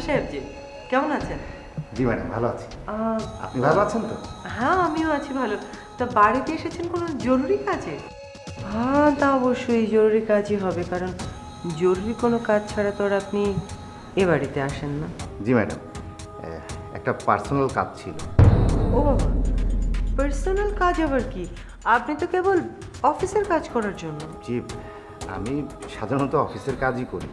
সাহেব জি, কেমন আছেন? জি ম্যাডাম, ভালো আছি। আপনি ভালো আছেন তো? হ্যাঁ, আমিও আছি ভালো। তা বাড়িতে এসেছেন কোনো জরুরি কাজে? হ্যাঁ, তা অবশ্যই জরুরি কাজই হবে, কারণ জরুরি কোনো কাজ ছাড়া তো আর আপনি এ বাড়িতে আসেন না। জি ম্যাডাম, একটা পার্সোনাল কাজ ছিল। ও বাবা, পার্সোনাল কাজ আবার কি? আপনি তো কেবল অফিসের কাজ করার জন্য। জি, আমি সাধারণত অফিসের কাজই করি,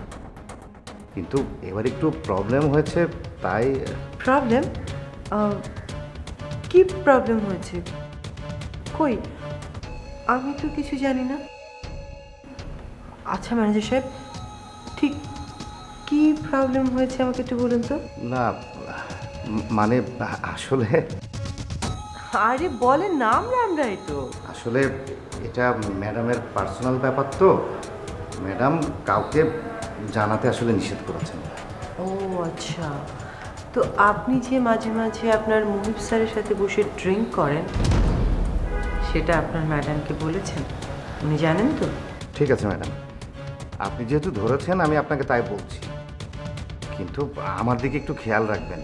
কিন্তু এবার একটু প্রবলেম হয়েছে তাই। প্রবলেম? কি প্রবলেম হয়েছে? কই, আমি তো কিছু জানি না। আচ্ছা ম্যানেজার সাহেব, ঠিক কি প্রবলেম হয়েছে আমাকে একটু বলুন তো। না, মানে আসলে আরে বলেন না, আমরাই তো। আসলে এটা ম্যাডামের পার্সোনাল ব্যাপার তো ম্যাডাম কাউকে জানাতে আসলে নিষেধ করেছেন। ও আচ্ছা, তো আপনি যে মাঝে মাঝে আপনার মুহিব স্যারের সাথে বসে ড্রিঙ্ক করেন, সেটা আপনার ম্যাডামকে বলেছেন? উনি জানেন তো? ঠিক আছে ম্যাডাম, আপনি যেহেতু ধরেছেন আমি আপনাকে তাই বলছি, কিন্তু আমার দিকে একটু খেয়াল রাখবেন।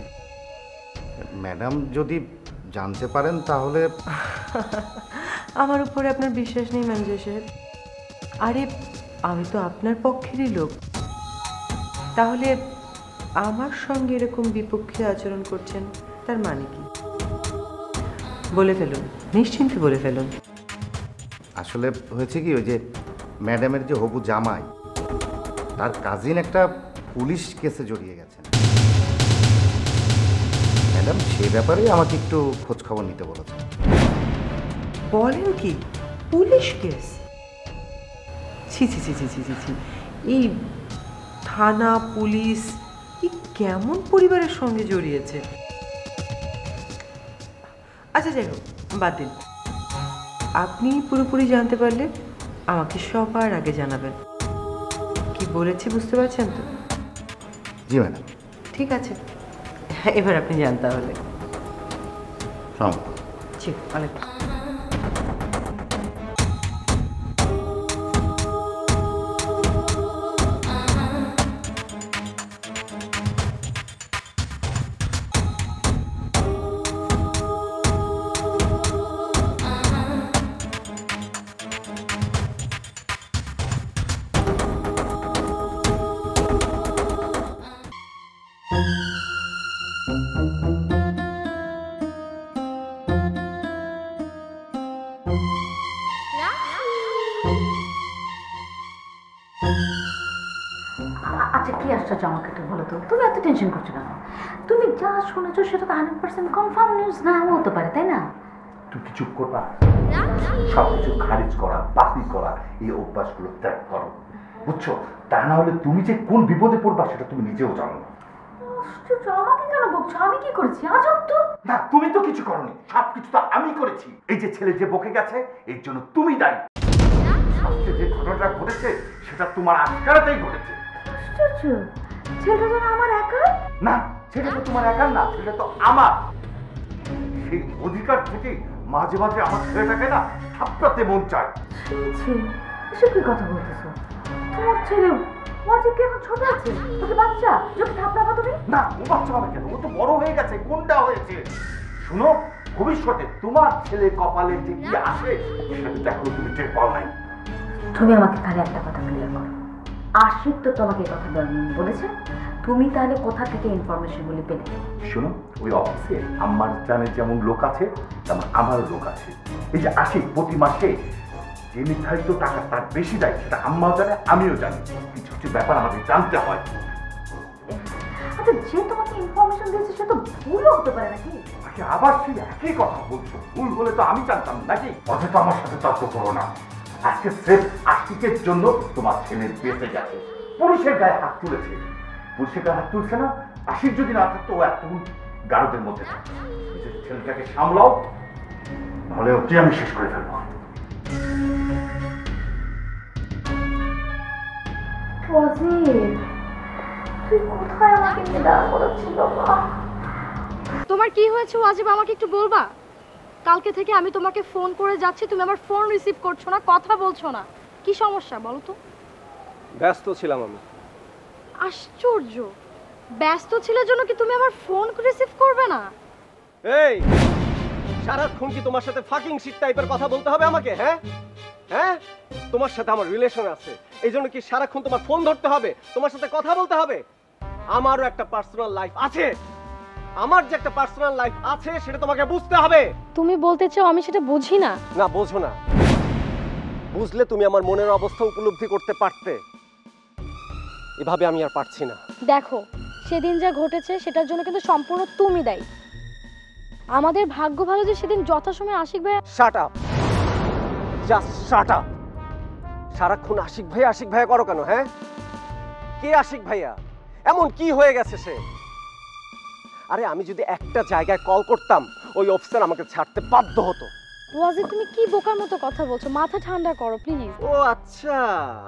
ম্যাডাম যদি জানতে পারেন তাহলে। আমার উপরে আপনার বিশ্বাস নেই ম্যানেজার সাহেব? আরে আমি তো আপনার পক্ষেরই লোক, তাহলে আমার সঙ্গে এরকম বিপক্ষে আচরণ করছেন তার মানে কি? বলে ফেলুন, নিশ্চিন্তে বলে ফেলুন। আসলে হয়েছে কি, ওই যে ম্যাডামের যে হবু জামাই, তার কাজিন একটা পুলিশ কেসে জড়িয়ে গেছেন। ম্যাডাম সে ব্যাপারে আমাকে একটু খোঁজ খবর নিতে বলেছেন। বলেন কি, পুলিশ কেস? ছি ছি ছি ছি ছি ছি ছি, এই থানা পুলিশ কি কেমন পরিবারের সঙ্গে জড়িয়েছে? আচ্ছা যাই হোক, বাদ দিন। আপনি পুরোপুরি জানতে পারলে আমাকে সবার আগে জানাবেন। কি বলেছি বুঝতে পারছেন তো? জি ম্যাডাম। ঠিক আছে, এবার আপনি যান তাহলে। জি, অনেক। আচ্ছা কি আশ্চর্য, আমাকে একটু বলো তো, তুমি এত টেনশন করছো কেন? তুমি যা শুনেছো সেটা তো 100% কনফার্ম নিউজ নাও হতে পারে, তাই না? তুমি কি চুপ করবা? সবকিছু খারিজ করা, বাতিল করা, এই অভ্যাসগুলো ত্যাগ করো, বুঝছো? তা না হলে তুমি যে কোন বিপদে পড়বা সেটা তুমি নিজেও জানো না। আশ্চর্য, আমাকে কেন বকছো? আমি কি করেছি? আজব তো। না, তুমি তো কিছু করোনি, সবকিছু তো আমি করেছি। এই যে ছেলে যে বকে গেছে, এর জন্য তুমি দায়ী। আজকে যে ঘটনাটা ঘটেছে সেটা তোমার আজকারাতেই ঘটেছে। আশ্চর্য, ছেলেটা যেন আমার একা? না, সেটা তো তোমার একার না, সেটা তো আমার। সেই অধিকার থেকে মাঝে মাঝে আমার ছেলেটাকে না থাপড়াতে মন চায়। এসব কি কথা বলতেছো? তোমার ছেলে ওয়াজিবকে এখন ছোট আছে, তোকে বাচ্চা, যদি থাপড়াবা তুমি? না, ও বাচ্চা হবে কেন? ও তো বড় হয়ে গেছে, কোনটা হয়েছে। শুনো, ভবিষ্যতে তোমার ছেলে কপালে যে কি আসে সেটা দেখো, তুমি টের পাও নাই। তুমি আমাকে তাহলে একটা কথা ক্লিয়ার করো, আশিক তো তোমাকে এই কথা বলেছে, তুমি তাহলে কোথা থেকে ইনফরমেশনগুলি পেলে? শোনো, ওই অফিসে আমার জানের যেমন লোক আছে তেমন আমারও লোক আছে। এই যে আশিক প্রতি মাসে যে নির্ধারিত টাকা তার বেশি দেয় সেটা আম্মাও জানে, আমিও জানি। কিছু কিছু ব্যাপার আমাদের জানতে হয়। আচ্ছা, যে তোমাকে ইনফরমেশন দিয়েছে সে তো ভুলও হতে পারে নাকি? আবার সেই একই কথা বলছো, ভুল বলে তো আমি জানতাম নাকি? অথচ আমার সাথে তর্ক করো না। আজকে স্রেফ আশিকের জন্য তোমার ছেলে বেঁচে গেছে, পুলিশের গায়ে হাত তুলেছে। পুলিশের গায়ে হাত তুলছে না, আশিক যদি না থাকতো ও এতক্ষণ গারদের মধ্যে থাকতো। নিজের ছেলেটাকে সামলাও, নাহলে ওকে আমি শেষ করে ফেলবো। তোমার কি হয়েছে ওয়াজিব, আমাকে একটু বলবা? কালকে থেকে আমি তোমাকে ফোন করে যাচ্ছি, তুমি আমার ফোন রিসিভ করছো না, কথা বলছো না, কি সমস্যা বলো তো? ব্যস্ত ছিলাম আমি। আশ্চর্য, ব্যস্ত ছিলার জন্য কি তুমি আমার ফোন রিসিভ করবে না? এই সারাক্ষণ কি তোমার সাথে ফাকিং শিট টাইপের কথা বলতে হবে আমাকে? হ্যাঁ হ্যাঁ, তোমার সাথে আমার রিলেশন আছে, এই জন্য কি সারাক্ষণ তোমার ফোন ধরতে হবে, তোমার সাথে কথা বলতে হবে? আমারও একটা পার্সোনাল লাইফ আছে, আমার যে একটা পার্সোনাল লাইফ আছে সেটা তোমাকে বুঝতে হবে। তুমি বলতে চাও আমি সেটা বুঝি না? না, বোঝো না। বুঝলে তুমি আমার মনের অবস্থা উপলব্ধি করতে পারতে। এভাবে আমি আর পারছি না। দেখো, সেদিন যা ঘটেছে সেটার জন্য কিন্তু সম্পূর্ণ তুমি দায়ী। আমাদের ভাগ্য ভালো যে সেদিন যথাসময়ে আশিক ভাই। Shut up, just shut up. সারাক্ষণ আশিক ভাইয়া করো কেন? হ্যাঁ, কে আশিক ভাইয়া? এমন কি হয়ে গেছে সে? আরে আমি যদি একটা জায়গায় কল করতাম ওই অফিসার আমাকে ছাড়তে বাধ্য হতো। ওয়াজি, তুমি কি বোকার মতো কথা বলছো? মাথা ঠান্ডা করো প্লিজ। ও আচ্ছা,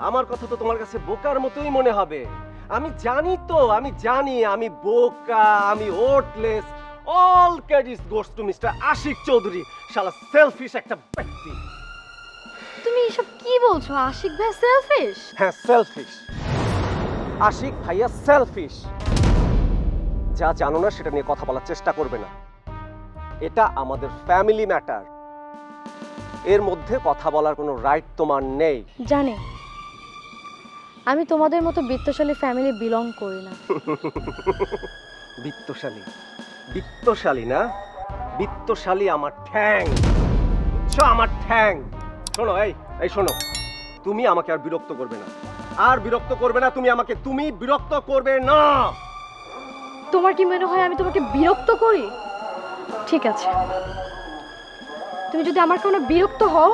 আমার কথা তো তোমার কাছে বোকার মতোই মনে হবে। আমি জানি তো, আমি জানি আমি বোকা, আমি ওটলেস। All credit goes to mister Ashiq Chowdhury, শালা সেলফিশ একটা ব্যক্তি। তুমি এসব কি বলছো? আশিক ভাই সেলফিশ? হ্যাঁ, সেলফিশ। আশিক ভাইয়া সেলফিশ। যা জানো না সেটা নিয়ে কথা বলার চেষ্টা করবে না। এটা আমাদের ফ্যামিলি ম্যাটার, এর মধ্যে কথা বলার কোনো রাইট তোমার নেই। জানি, আমি তোমাদের মতো বিত্তশালী ফ্যামিলি বিলং করি না। বিত্তশালী? বিত্তশালী না, বিত্তশালী আমার ঠ্যাং, আমার ঠ্যাং। শোনো, এই শোনো, তুমি আমাকে আর বিরক্ত করবে না, আর বিরক্ত করবে না তুমি আমাকে, তুমি বিরক্ত করবে না। তোমার কি মনে হয় আমি তোমাকে বিরক্ত করি? ঠিক আছে, তুমি যদি আমার কোনো বিরক্ত হও,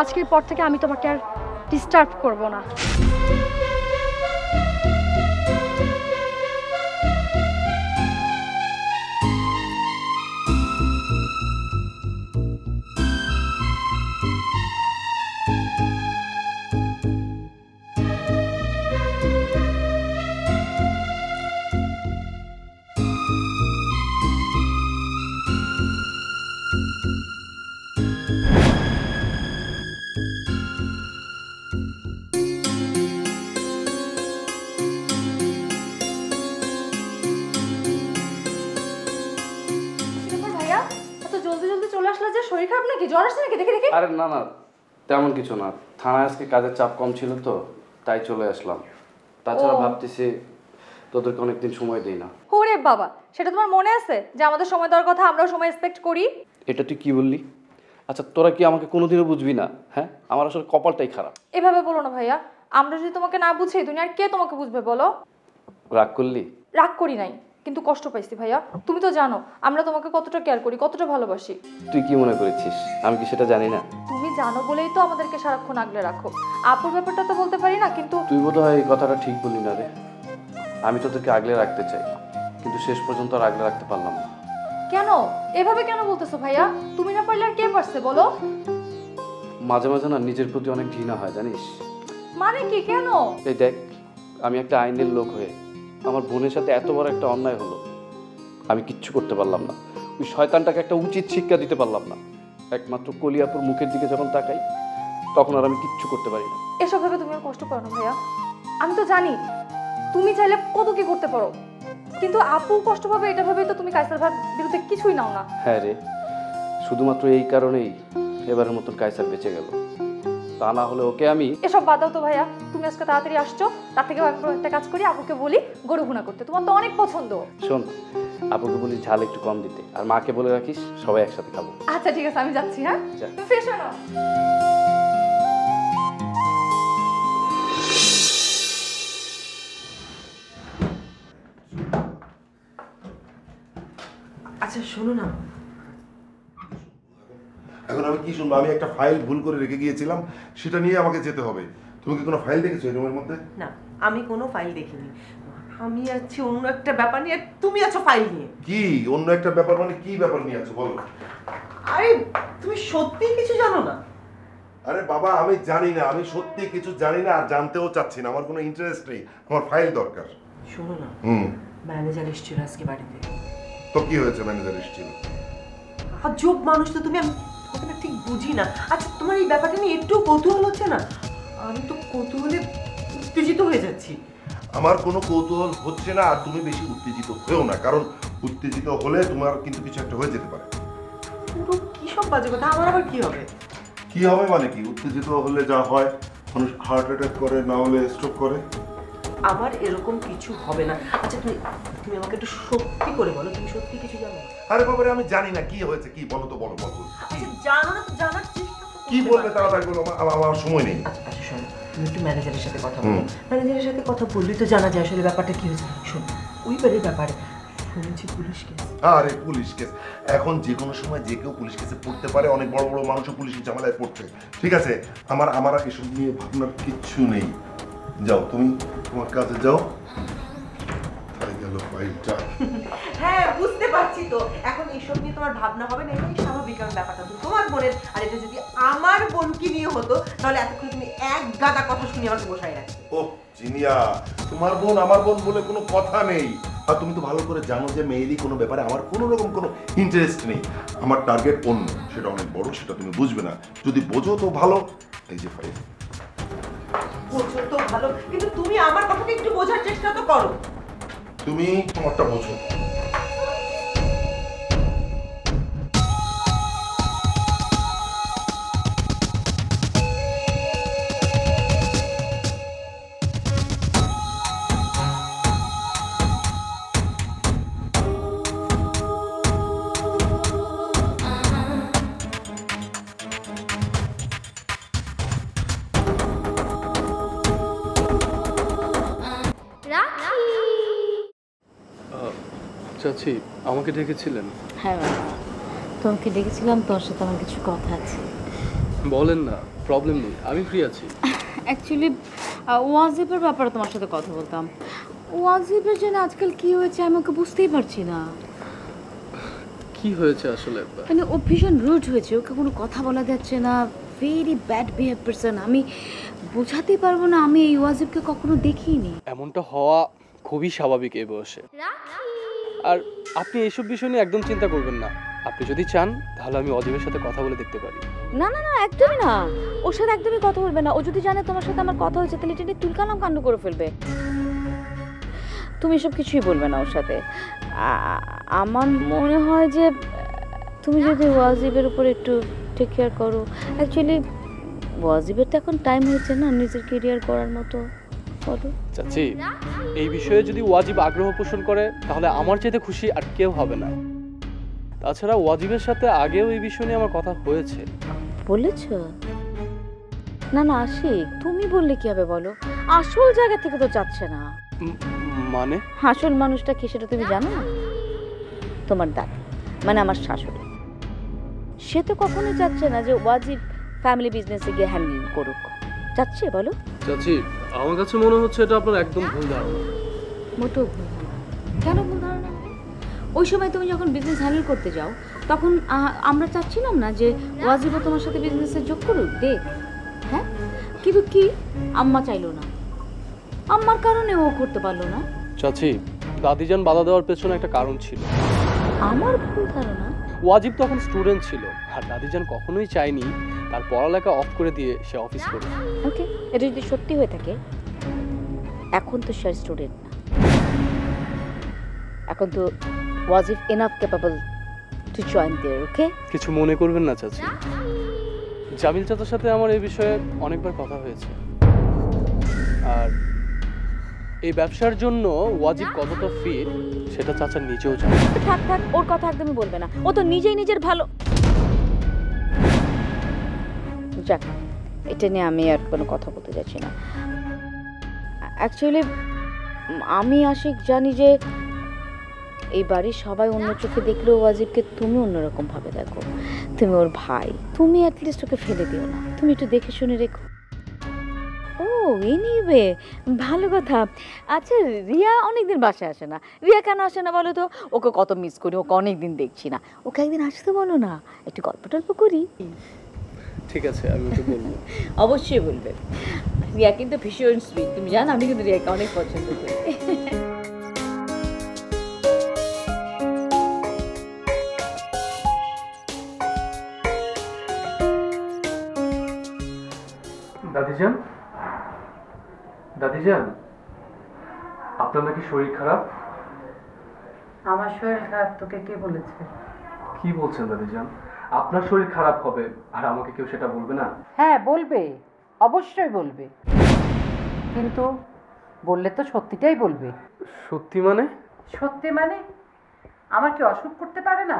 আজকের পর থেকে আমি তোমাকে আর ডিস্টার্ব করব না। শরীর খারাপ নাকি? জ্বর আসছে নাকি? দেখে দেখে। আরে না না, তেমন কিছু না। থানায় আজকে কাজের চাপ কম ছিল তো, তাই চলে আসলাম। তাছাড়া ভাবতেছি তোদেরকে অনেকদিন সময় দেই না। ওরে বাবা, সেটা তোমার মনে আছে যে আমাদের সময় দেওয়ার কথা? আমরাও সময় এক্সপেক্ট করি। এটা তুই কি বললি? আচ্ছা, তোরা কি আমাকে কোনোদিনও বুঝবি না? হ্যাঁ, আমার আসলে কপালটাই খারাপ। এভাবে বলো না ভাইয়া, আমরা যদি তোমাকে না বুঝি দুনিয়ার কে তোমাকে বুঝবে বলো? রাগ করলি? রাগ করি নাই, কিন্তু কষ্ট পাইছি ভাইয়া। তুমি তো জানো আমরা তোমাকে কতটা কেয়ার করি, কতটা ভালোবাসি। তুই কি মনে করেছিস আমি কি সেটা জানি না? তুমি জানো বলেই তো আমাদেরকে সারাক্ষণ আগলে রাখো। আপুর ব্যাপারটা তো বলতে পারি না, কিন্তু তুই বোধহয় এই কথাটা ঠিক বললি না রে। আমি তোদেরকে আগলে রাখতে চাই, কিন্তু শেষ পর্যন্ত আর আগলে রাখতে পারলাম না। কেন এভাবে কেন বলতেছো ভাইয়া? তুমি না পারলে আর কে পারছে বলো? মাঝে মাঝে না নিজের প্রতি অনেক ঘৃণা হয় জানিস। মানে কি? কেন? এই দেখ, আমি একটা আইনের লোক হয়ে আমার বোনের সাথে এত বড় একটা অন্যায় হলো, আমি কিচ্ছু করতে পারলাম না। ওই শয়তানটাকে একটা উচিত শিক্ষা দিতে পারলাম না। একমাত্র কলিয়াপুর মুখের দিকে যখন তাকাই তখন আর আমি কিচ্ছু করতে পারি না। এসব ভেবে তুমি আর কষ্ট করো না ভাইয়া। আমি তো জানি তুমি চাইলে কত কি করতে পারো, কিন্তু আপু কষ্ট পাবে এটা ভেবেই তো তুমি কায়সার ভাইয়ের বিরুদ্ধে কিছুই নাও না। হ্যাঁ রে, শুধুমাত্র এই কারণেই এবারের মতন কায়সার বেঁচে গেল। তা না হলে ওকে আমি। এসব বাদ দাও তো ভাইয়া, তুমি আজকে তাড়াতাড়ি আসছো, তার থেকে আমি একটা কাজ করি, আপুকে বলি গরু ভুনা করতে, তোমার তো অনেক পছন্দ। শোন, আপুকে বলি ঝাল একটু কম দিতে, আর মাকে বলে রাখিস সবাই একসাথে খাবো। আচ্ছা ঠিক আছে, আমি যাচ্ছি। হ্যাঁ, যা। তুমি ফ্রেশ হও না। আচ্ছা শোনো না, এখন আমি কি শুনবো? আমি একটা ফাইল ভুল করে রেখে গিয়েছিলাম, সেটা নিয়ে আমাকে যেতে হবে। তুমি কি কোনো ফাইল দেখেছো এই রুমের মধ্যে? না আমি কোনো ফাইল দেখিনি। আমি আছি অন্য একটা ব্যাপার নিয়ে, তুমি আছো ফাইল নিয়ে। কি অন্য একটা ব্যাপার? মানে কি ব্যাপার নিয়ে আছো বলো? আরে তুমি সত্যি কিছু জানো না? আরে বাবা, আমি জানি না, আমি সত্যি কিছু জানি না, আর জানতেও চাচ্ছি না। আমার কোনো ইন্টারেস্ট নেই, আমার ফাইল দরকার। শোনো না, ম্যানেজার এসেছিল আজকে বাড়িতে। তো কি হয়েছে? ম্যানেজার এসেছিল? আজব মানুষ তো তুমি, আমি ওকে না ঠিক বুঝি না। আচ্ছা তোমার এই ব্যাপারটা নিয়ে একটু কৌতূহল হচ্ছে না? আমি তো কৌতূহলে উত্তেজিত হয়ে যাচ্ছি। আমার কোনো কৌতূহল হচ্ছে না, আর তুমি বেশি উত্তেজিত হয়েও না, কারণ উত্তেজিত হলে তোমার কিন্তু কিছু একটা হয়ে যেতে পারে। কিন্তু কি সব বাজে কথা, আমার আবার কি হবে? কি হবে মানে কি? উত্তেজিত হলে যা হয়, মানুষ হার্ট অ্যাটাক করে, না হলে স্ট্রোক করে। আমার এরকম কিছু হবে না। আচ্ছা তুমি তুমি আমাকে একটু সত্যি করে বলো, তুমি সত্যি কিছু জানো? আরে বাবারে, আমি জানি না কি হয়েছে, কি বলো তো, বলো বলো। আচ্ছা জানো না তো জানার চেষ্টা তো কি বলবে তাড়াতাড়ি বলো, আমার সময় নেই। আচ্ছা আচ্ছা শোনো, তুমি একটু ম্যানেজারের সাথে কথা বলো। ম্যানেজারের সাথে কথা বললেই তো জানা যায় আসলে ব্যাপারটা কি হয়েছে। শোনো, ওই বাড়ির ব্যাপারে শুনেছি পুলিশ কেস। আরে পুলিশ কেস, এখন যে কোনো সময় যে কেউ পুলিশ কেসে পড়তে পারে, অনেক বড় বড় মানুষও পুলিশের ঝামেলায় পড়ছে। ঠিক আছে, আমার এসব নিয়ে ভাবনার কিচ্ছু নেই। যাও তুমি তোমার কাজে যাও। গেল ফাইলটা। হ্যাঁ বুঝতে পারছি তো, এখন এইসব নিয়ে তোমার ভাবনা হবে না, এটাই স্বাভাবিক। কারণ ব্যাপারটা তো তোমার বোনের, আর এটা যদি আমার বোনকে নিয়ে হতো তাহলে এতক্ষণ তুমি এক গাদা কথা শুনে আমাকে বসাই রাখতে। ও জিনিয়া, তোমার বোন আমার বোন বলে কোনো কথা নেই। আর তুমি তো ভালো করে জানো যে মেয়েরই কোনো ব্যাপারে আমার কোনো রকম কোনো ইন্টারেস্ট নেই। আমার টার্গেট অন্য, সেটা অনেক বড়, সেটা তুমি বুঝবে না। যদি বোঝো তো ভালো। এই যে ফাইল। বোঝো তো ভালো, কিন্তু তুমি আমার কথাটা একটু বোঝার চেষ্টা তো করো। তুমি তোমারটা বোঝো। চাচি আমাকে ডেকেছিলেন? হ্যাঁ বাবা, তোমাকে ডেকেছিলাম, তোর সাথে আমার কিছু কথা আছে। বলেন না, প্রবলেম নেই, আমি ফ্রি আছি। অ্যাকচুয়ালি ওয়াজিবের ব্যাপারে তোমার সাথে কথা বলতাম। ওয়াজিবের জন্য আজকাল কি হয়েছে আমি ওকে বুঝতেই পারছি না। কি হয়েছে আসলে? মানে ও ভীষণ রুড হয়েছে, ওকে কোনো কথা বলা যাচ্ছে না, ভেরি ব্যাড বিহেভ পারসন। আমি বোঝাতে পারবো না, আমি এই ওয়াজিবকে কখনো দেখিনি। এমনটা হওয়া খুবই স্বাভাবিক এই বয়সে। আর আপনি এইসব বিষয় নিয়ে একদম চিন্তা করবেন না। আপনি যদি চান তাহলে আমি অজীবের সাথে কথা বলে দেখতে পারি। না না না, একদমই না, ওর সাথে একদমই কথা বলবে না। ও যদি জানে তোমার সাথে আমার কথা হয়েছে তাহলে এটা তুলকালাম কাণ্ড করে ফেলবে। তুমি এসব কিছুই বলবে না ওর সাথে। আমার মনে হয় যে তুমি যদি ওয়াজিবের উপর একটু টেক কেয়ার করো। অ্যাকচুয়ালি ওয়াজিবের তো এখন টাইম হয়েছে না নিজের কেরিয়ার করার মতো। বলো চাচি, এই বিষয়ে যদি ওয়াজিব আগ্রহ পোষণ করে তাহলে আমার চাইতে খুশি আর কেউ হবে না। তাছাড়া ওয়াজিবের সাথে আগেও এই বিষয় নিয়ে আমার কথা হয়েছে। বলেছ? না না আশিক, তুমি বললে কি হবে বলো? আসল জায়গা থেকে তো যাচ্ছে না। মানে? আসল মানুষটা কি সেটা তুমি জানো না? তোমার দাদা, মানে আমার শাশুড়ি, সে তো কখনোই চাচ্ছে না যে ওয়াজিব ফ্যামিলি বিজনেসে গিয়ে হ্যান্ডেল করুক। চাচ্ছে বলো? চাচি, আমার কাছে মনে হচ্ছে এটা আপনার একদম ভুল ধারণা। মোটেও ভুল ধারণা। কেন ভুল ধারণা? ওই সময় তুমি যখন বিজনেস হ্যান্ডেল করতে যাও তখন আমরা চাচ্ছিলাম না যে ওয়াজিবও তোমার সাথে বিজনেসে যোগ করুক, দেখ। হ্যাঁ, কিন্তু কি আম্মা চাইলো না, আম্মার কারণে ও করতে পারলো না। চাচি, দাদিজান বাধা দেওয়ার পেছনে একটা কারণ ছিল। আমার ভুল ধারণা? ওয়াজিব তখন স্টুডেন্ট ছিল, আর দাদিজান কখনোই চায়নি তার পড়ালেখা অফ করে দিয়ে সে অফিস করবে। ওকে, এটা যদি সত্যি হয়ে থাকে, এখন তো সে স্টুডেন্ট না, এখন তো ওয়াজিব এনাফ ক্যাপেবল টু জয়েন দেয়ার। ওকে, কিছু মনে করবেন না চাচি, জামিল চাচার সাথে আমার এই বিষয়ে অনেকবার কথা হয়েছে। আর এই ব্যবসার জন্য ওয়াজিব কতটা ফিট সেটা চাচা নিজেও জানে। থাক থাক, ওর কথা একদমই বলবে না, ও তো নিজেই নিজের ভালো। যাক, এটা নিয়ে আমি আর কোনো কথা বলতে যাচ্ছি না। অ্যাকচুয়ালি আমি আশিক জানি যে এই বাড়ির সবাই অন্য চোখে দেখলেও ওয়াজিবকে তুমি অন্যরকম ভাবে দেখো। তুমি ওর ভাই, তুমি অ্যাটলিস্ট ওকে ফেলে দিও না, তুমি একটু দেখে শুনে রেখো। ও এনিওয়ে, ভালো কথা। আচ্ছা, রিয়া অনেকদিন বাসায় আসে না। রিয়া কেন আসে না বলো তো? ওকে কত মিস করি, ওকে অনেকদিন দেখছি না। ওকে একদিন আসতে বলো না, একটু গল্প টল্প করি। ঠিক আছে, আমি ওকে বলবো। অবশ্যই বলবে। রিয়া কিন্তু ভীষণ সুইট, তুমি জানো আমি কিন্তু রিয়াকে অনেক পছন্দ করি। দাদিজান, দাদিজান, আপনার নাকি শরীর খারাপ? আমার শরীর খারাপ তোকে কে বলেছে? কি বলছেন দাদিজান? আপনার শরীর খারাপ হবে আর আমাকে কেউ সেটা বলবে না? হ্যাঁ বলবে, অবশ্যই বলবে, কিন্তু বললে তো সত্যিটাই বলবে। সত্যি মানে? সত্যি মানে আমার কি অসুখ করতে পারে না?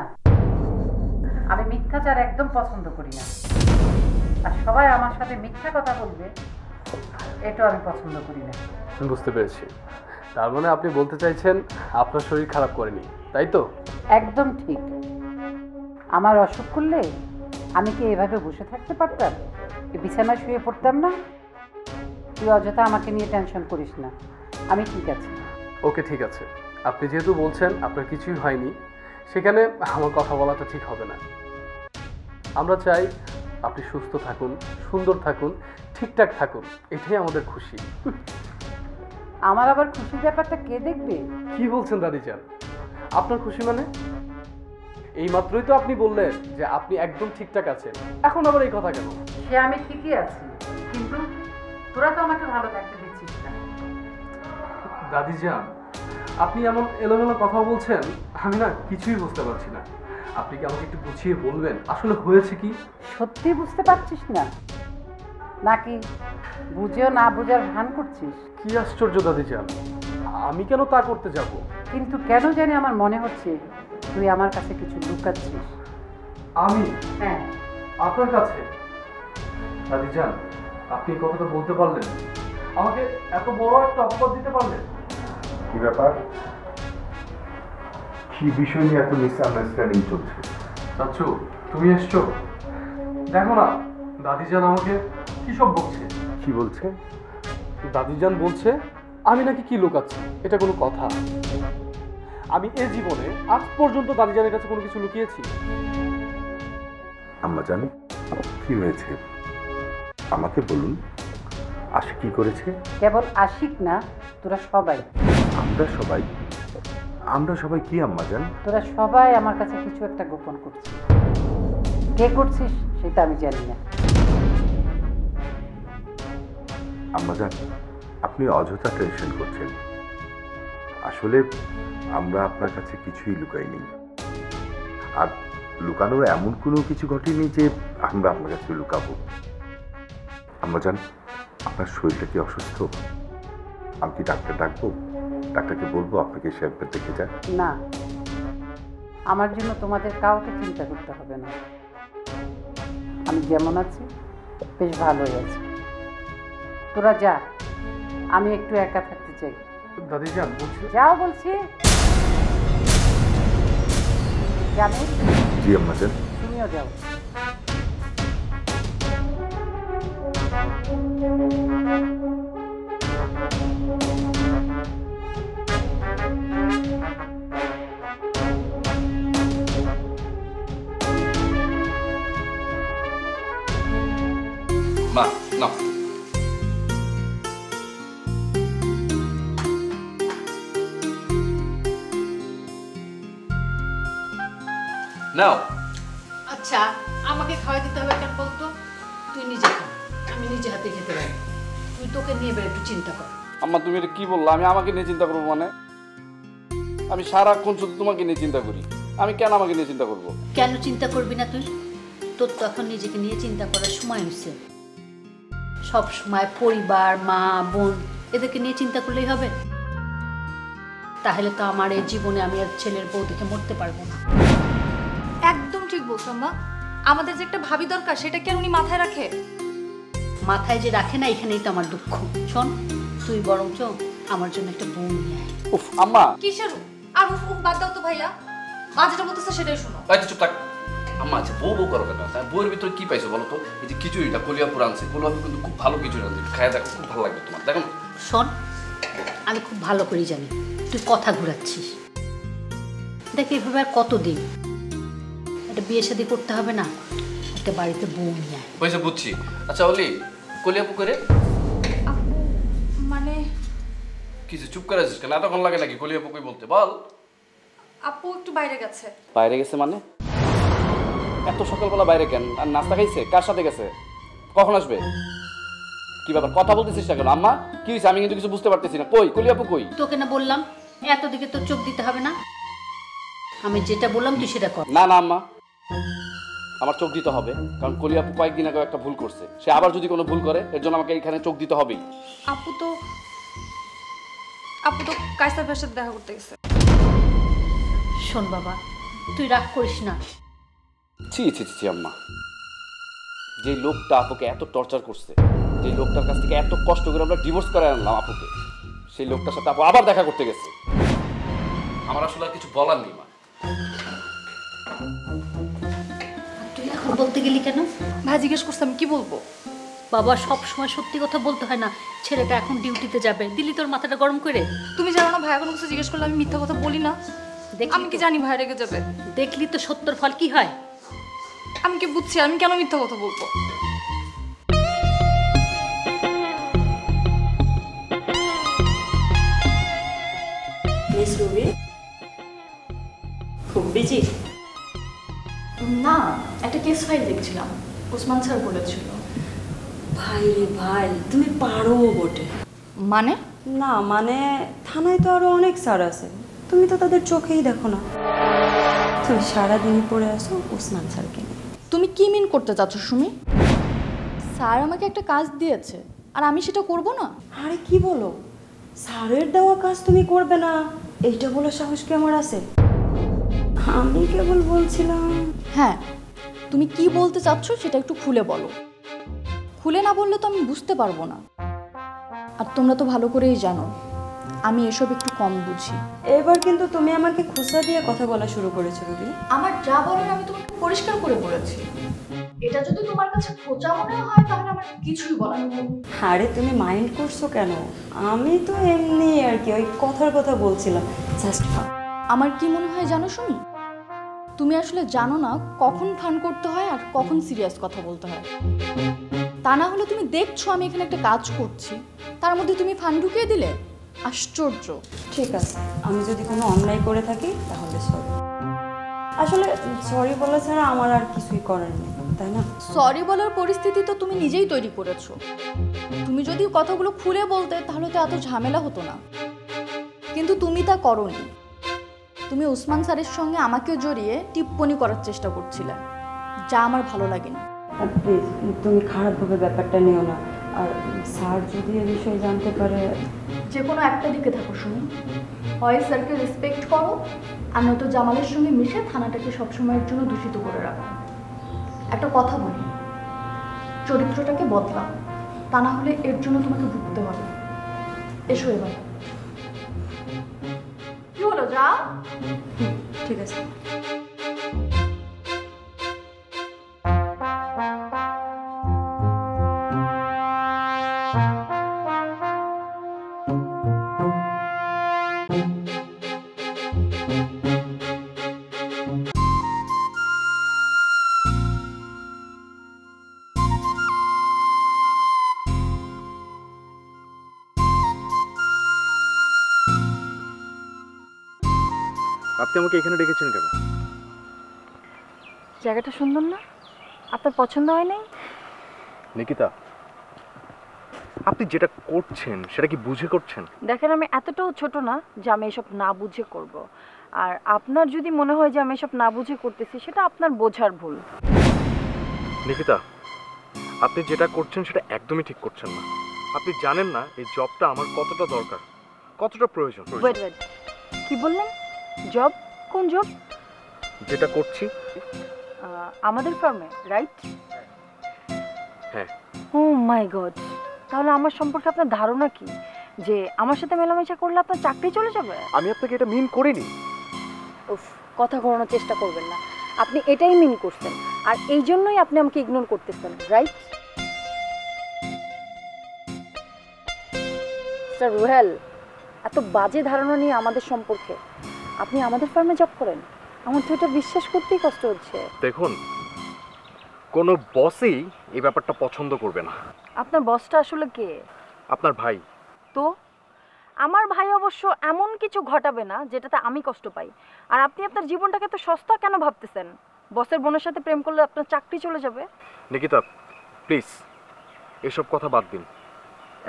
আমি মিথ্যাচার একদম পছন্দ করি না, আর সবাই আমার সাথে মিথ্যা কথা বলবে এটাও আমি পছন্দ করি না। বুঝতে পেরেছি। তার মানে আপনি বলতে চাইছেন আপনার শরীর খারাপ করেনি, তাই তো? একদম ঠিক। আমার অসুখ করলে আমি কি এভাবে বসে থাকতে পারতাম? কি বিছানায় শুয়ে পড়তাম না? তুই অযথা আমাকে নিয়ে টেনশন করিস না, আমি ঠিক আছি। ওকে, ঠিক আছে। আপনি যেহেতু বলছেন আপনার কিছুই হয়নি, সেখানে আমার কথা বলাটা ঠিক হবে না। আমরা চাই আপনি সুস্থ থাকুন, সুন্দর থাকুন, ঠিকঠাক থাকুন, এটাই আমাদের খুশি। আমার আবার খুশির ব্যাপারটা কে দেখবে? কি বলছেন দাদিজান? আপনার খুশি মানে? এই মাত্রই তো আপনি বললেন যে আপনি একদম ঠিকঠাক আছেন, এখন আবার এই কথা কেন? সে আমি ঠিকই আছি, কিন্তু তোরা তো আমাকে ভালো থাকতে দিচ্ছিস না। দাদিজান, আপনি এমন এলোমেলো কথা বলছেন, আমি না কিছুই বুঝতে পারছি না। আপনি কি আমাকে একটু বুঝিয়ে বলবেন আসলে হয়েছে কি? সত্যি বুঝতে পারছিস না নাকি বুঝেও না বুঝার ভান করছিস? কি আশ্চর্য দাদিজান, আমি কেন তা করতে যাব? কিন্তু কেন জানি আমার মনে হচ্ছে তুই আমার কাছে কিছু লুকাচ্ছিস। আমি? হ্যাঁ। আপনার কাছে? দাদিজান, আপনি এই কথাটা বলতে পারলেন? আমাকে এত বড় একটা অপবাদ দিতে পারলেন? কি ব্যাপার? কি বিষয় নিয়ে এত মিসআন্ডারস্ট্যান্ডিং চলছে? চাচু, তুমি এসছো? দেখো না, দাদিজান আমাকে কি সব বলছে। কি বলছে? দাদিজান বলছে আমি নাকি কি লুকাচ্ছি। এটা কোনো কথা? আমি এ জীবনে আজ পর্যন্ত দাদিজানের কাছে কোনো কিছু লুকিয়েছি? আম্মা জান, কি হয়েছে আমাকে বলুন। আশিক কি করেছে? কেবল আশিক না, তোরা সবাই। আমরা সবাই কি আম্মা জান? তোরা সবাই আমার কাছে কিছু একটা গোপন করছিস। কে করছিস সেটা আমি জানি না। আম্মা জান, আপনি অযথা টেনশন করছেন। আসলে আমরা আপনার কাছে কিছুই লুকাইনি, আর লুকানোর এমন কোনো কিছু ঘটেনি যে আমরা আপনার কাছে লুকাবো। আম্মা জান, আপনার শরীরটা কি অসুস্থ? আমি কি ডাক্তার ডাকবো? ডাক্তারকে বলবো আপনাকে সে একবার দেখে যান? না, আমার জন্য তোমাদের কাউকে চিন্তা করতে হবে না। আমি যেমন আছি বেশ ভালোই আছি। তোরা যা, আমি একটু একা থাকতে চাই। দাদিজান বলছি। যাও বলছি। জানি। জি আম্মা জান। তুমিও যাও। মা, নাও। নাও। আচ্ছা, আমাকে খাওয়া দিতে হবে কেন বলতো? তুই নিজে খা, আমি নিজে হাতে খেতে পারি। তুই তোকে নিয়ে এবার একটু চিন্তা কর। আম্মা, তুমি এটা কি বললা? আমি আমাকে নিয়ে চিন্তা করবো মানে? আমি সারাক্ষণ শুধু তোমাকে নিয়ে চিন্তা করি। আমি কেন আমাকে নিয়ে চিন্তা করবো? কেন চিন্তা করবি না তুই? তোর তো এখন নিজেকে নিয়ে চিন্তা করার সময় হয়েছে। সব সময় পরিবার, মা, বোন এদেরকে নিয়ে চিন্তা করলেই হবে? তাহলে তো আমার এই জীবনে আমি আর ছেলের বউ দেখে মরতে পারবো না। একদম ঠিক বলছো মা। আমাদের যে একটা ভাবি দরকার সেটা কেন উনি মাথায় রাখে? মাথায় যে রাখে না, এখানেই তো আমার দুঃখ। শোন, তুই বরঞ্চ আমার জন্য একটা বউ নিয়ে আয়। উফ আম্মা। কিসের আর উফ উফ বাদ দাও তো ভাইয়া। মা যেটা বলতেছে সেটাই শোনো। এই তো চুপ থাক। আম্মা, আচ্ছা বউ বউ করো কেন? বউয়ের ভিতরে কি পাইছো বলো তো? এই যে খিচুড়িটা কলিয়াপুর আনছে, কলিয়াপুর কিন্তু খুব ভালো খিচুড়ি আনছে, খায় দেখো, খুব ভালো লাগবে তোমার। দেখো শোন, আমি খুব ভালো করে জানি তুই কথা ঘুরাচ্ছিস। দেখ, এভাবে আর কতদিন? একটা বিয়ে শাদী করতে হবে না? একটা বাড়িতে বউ নিয়ে আয়। পয়সা বুঝছি। আচ্ছা অলি, কলিয়াপুর করে মানে কিছু চুপ করে আছিস কেন? এতক্ষণ লাগে নাকি কলিয়াপুর কই বলতে? বল। আপু একটু বাইরে গেছে। বাইরে গেছে মানে? এত সকালবেলা বাইরে কেন? আর নাস্তা খাইছে? কার সাথে গেছে? কখন আসবে? কি ব্যাপার, কথা বলতেছিস না কেন? আম্মা কি হয়েছে আমি কিন্তু কিছু বুঝতে পারতেছি না। কই কলি আপু কই? তোকে না বললাম এত দিকে তোর চোখ দিতে হবে না, আমি যেটা বললাম তুই সেটা কর। না না আম্মা, আমার চোখ দিতে হবে, কারণ কলি আপু কয়েকদিন আগে একটা ভুল করছে। সে আবার যদি কোনো ভুল করে এর জন্য আমাকে এখানে চোখ দিতে হবেই। আপু তো কায়সার ভাইয়ের সাথে দেখা করতে গেছে। শোন বাবা, তুই রাগ করিস না। ছি ছি ছি আম্মা, যে লোকটা আপুকে এত টর্চার করছে, যে লোকটার কাছ থেকে এত কষ্ট করে আমরা ডিভোর্স করে আনলাম আপুকে, সেই লোকটার সাথে আপু আবার দেখা করতে গেছে। আমার আসলে আর কিছু বলার নেই মা। তুই এখন বলতে গেলি কেন? ভাই জিজ্ঞেস করছে আমি কি বলবো। বাবা সব সময় সত্যি কথা বলতে হয় না, ছেলেটা এখন ডিউটিতে যাবে, দিলি তোর মাথাটা গরম করে। তুমি জানো না ভাই কোনো কিছু জিজ্ঞেস করলে আমি মিথ্যা কথা বলি না। আমি কি জানি ভাই রেগে যাবে। দেখলি তো সত্যর ফল কি হয়। আমি কি বুঝছি আমি কেন মিথ্যা কথা বলবো। মিস রুবি খুব বিজি? না, একটা কেস ফাইল দেখছিলাম, ওসমান স্যার বলেছিল। ভাই রে ভাই, তুমি পারো বটে। মানে? না মানে থানায় তো আরো অনেক স্যার আছে, তুমি তো তাদের চোখেই দেখো না। তুমি সারাদিনই পড়ে আসো ওসমান স্যারকে। তুমি কি মিন করতে চাচ্ছ সুমি? স্যার আমাকে একটা কাজ দিয়েছে আর আমি সেটা করব না? আরে কি বলো, স্যারের দেওয়া কাজ তুমি করবে না এইটা বলার সাহস কি আমার আছে? আমি কেবল বলছিলাম। হ্যাঁ, তুমি কি বলতে চাচ্ছ সেটা একটু খুলে বলো। খুলে না বললে তো আমি বুঝতে পারবো না। আর তোমরা তো ভালো করেই জানো আমি এসব একটু কম বুঝি। এবার কিন্তু তুমি আমাকে খুসা দিয়ে কথা বলা শুরু করেছো রুবি। আমার যা বলার আমি তোমাকে পরিষ্কার করে বলেছি। এটা যদি তোমার কাছে খোঁচা মনে হয় তাহলে আমার কিছুই বলার নেই। আরে তুমি মাইন্ড করছো কেন? আমি তো এমনি আর কি ওই কথার কথা বলছিলাম জাস্ট। আমার কি মনে হয় জানো শুনি, তুমি আসলে জানো না কখন ফান করতে হয় আর কখন সিরিয়াস কথা বলতে হয়। তা না হলে তুমি দেখছো আমি এখানে একটা কাজ করছি, তার মধ্যে তুমি ফান ঢুকিয়ে দিলে। আশ্চর্য। ঠিক আছে, আমি যদি কোনো অন্যায় করে থাকি তাহলে সরি। আসলে সরি বলা ছাড়া আমার আর কিছুই করার নেই, তাই না? সরি বলার পরিস্থিতি তো তুমি নিজেই তৈরি করেছো। তুমি যদি কথাগুলো খুলে বলতে তাহলে তো এত ঝামেলা হতো না, কিন্তু তুমি তা করোনি। তুমি ওসমান স্যারের সঙ্গে আমাকেও জড়িয়ে টিপ্পনি করার চেষ্টা করছিলে, যা আমার ভালো লাগেনি। প্লিজ তুমি খারাপভাবে ব্যাপারটা নিও না। আর স্যার যদি এ বিষয়ে জানতে পারে। যে কোনো একটা দিকে থাকো শুনি, হয় স্যারকে রেসপেক্ট করো আর নয়তো জামালের সঙ্গে মিশে থানাটাকে সবসময়ের জন্য দূষিত করে রাখো। একটা কথা বলি, চরিত্রটাকে বদলাও, তা না হলে এর জন্য তোমাকে ভুগতে হবে। এসো এবার। কি হলো, যা। ঠিক আছে। আপনি আমাকে এখানে ডেকেছেন কেন? জায়গাটা সুন্দর না? আপনার পছন্দ হয় নাই? নিকিতা, আপনি যেটা করছেন সেটা কি বুঝে করছেন? দেখেন, আমি এতটাও ছোট না যে আমি এসব না বুঝে করব। আর আপনার যদি মনে হয় যে আমি এসব না বুঝে করতেছি, সেটা আপনার বোঝার ভুল। নিকিতা, আপনি যেটা করছেন সেটা একদমই ঠিক করছেন না। আপনি জানেন না এই জবটা আমার কতটা দরকার, কতটা প্রয়োজন। ওয়েট ওয়েট, কি বললেন? জব? কোন জব? যেটা করছি আমাদের ফার্মে, রাইট? হ্যাঁ। ও মাই গড, তাহলে আমার সম্পর্কে আপনার ধারণা কি? যে আমার সাথে মেলামেশা করলে আপনার চাকরি চলে যাবে? আমি আপনাকে এটা মিন করিনি। উফ, কথা ঘোরানোর চেষ্টা করবেন না। আপনি এটাই মিন করছেন, আর এই জন্যই আপনি আমাকে ইগনোর করতেছেন, রাইট? স্যার রুহেল, এত বাজে ধারণা নিয়ে আমাদের সম্পর্কে আপনি আমাদের ফার্মে জব করেন? আমার তো এটা বিশ্বাস করতেই কষ্ট হচ্ছে। দেখুন, কোনো বসই এই ব্যাপারটা পছন্দ করবে না। আপনার বসটা আসলে কে? আপনার ভাই। তো আমার ভাই অবশ্য এমন কিছু ঘটাবে না যেটাতে আমি কষ্ট পাই। আর আপনি আপনার জীবনটাকে তো সস্তা কেন ভাবতেছেন? বসের বোনের সাথে প্রেম করলে আপনার চাকরি চলে যাবে। নিকিতা, প্লিজ এসব কথা বাদ দিন।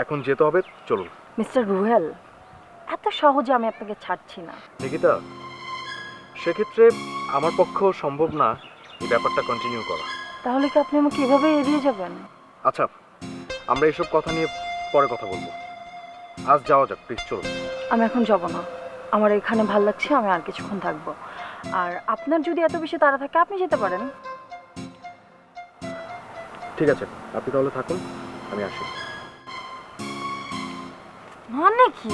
এখন যেতে হবে, চলুন। মিস্টার রুহেল, এত সহজে আমি আপনাকে ছাড়ছি না। নিকিতা, সেক্ষেত্রে আমার পক্ষেও সম্ভব না এই ব্যাপারটা কন্টিনিউ করা। তাহলে কি আপনি আমাকে এভাবে এড়িয়ে যাবেন? আচ্ছা, আমরা এসব কথা নিয়ে পরে কথা বলবো, আজ যাওয়া যাক, প্লিজ চলুন। আমি এখন যাব না, আমার এখানে ভালো লাগছে, আমি আর কিছুক্ষণ থাকবো। আর আপনার যদি এত বেশি তাড়া থাকে আপনি যেতে পারেন। ঠিক আছে, আপনি তাহলে থাকুন, আমি আসি। মানে কি?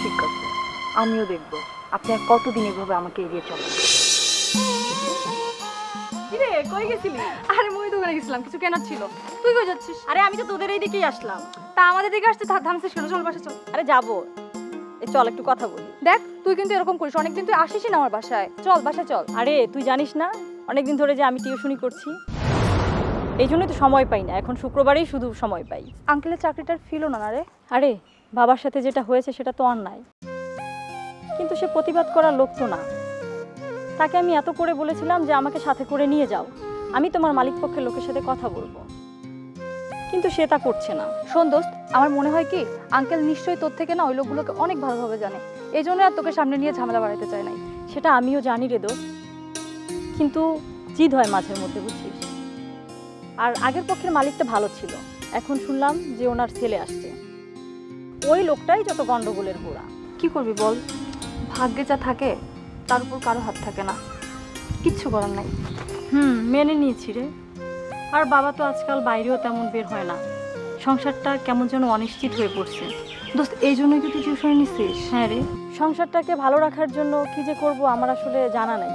ঠিক আছে, আমিও দেখব আপনি আর কতদিন এভাবে আমাকে এড়িয়ে চলেন। কিরে কই গেছিলি? আরে মই দোকানে গেছিলাম, কিছু কেনার ছিল। তুই কই যাচ্ছিস? আরে আমি তো তোদের এই দিকেই আসলাম। তা আমাদের দিকে আসতে থামছিস কেন? চল বাসায় চল। আরে যাবো, এই চল একটু কথা বলি। দেখ তুই কিন্তু এরকম করিস, অনেকদিন তুই আসিসই না আমার বাসায়। চল বাসায় চল। আরে তুই জানিস না অনেকদিন ধরে যে আমি টিউশনি করছি, এই জন্যই তো সময় পাই না। এখন শুক্রবারেই শুধু সময় পাই। আঙ্কেলের চাকরিটার ফিলো না রে? আরে বাবার সাথে যেটা হয়েছে সেটা তো অন্যায়, কিন্তু সে প্রতিবাদ করার লোক তো না। তাকে আমি এত করে বলেছিলাম যে আমাকে সাথে করে নিয়ে যাও, আমি তোমার মালিক পক্ষের লোকের সাথে কথা বলবো, কিন্তু সে তা করছে না। শোন দোস্ত, আমার মনে হয় কি আঙ্কেল নিশ্চয়ই তোর থেকে না ওই লোকগুলোকে অনেক ভালোভাবে জানে, এই জন্য আর তোকে সামনে নিয়ে ঝামেলা বাড়াইতে চায় নাই। সেটা আমিও জানি রে দোস্ত, কিন্তু জিদ হয় মাঝের মধ্যে, বুঝছিস। আর আগের পক্ষের মালিকটা ভালো ছিল, এখন শুনলাম যে ওনার ছেলে আসছে, ওই লোকটাই যত গন্ডগোলের গোড়া। কি করবি বল, ভাগ্যে যা থাকে তার উপর কারো হাত থাকে না, কিচ্ছু করার নাই। মেনে নিয়েছি রে। আর বাবা তো আজকাল বাইরেও তেমন বের হয় না, সংসারটা কেমন যেন অনিশ্চিত হয়ে পড়ছে। দোস্ত এই জন্যই কি তুই টিউশন নিছিস? হ্যাঁ রে, সংসারটাকে ভালো রাখার জন্য কি যে করব আমার আসলে জানা নাই।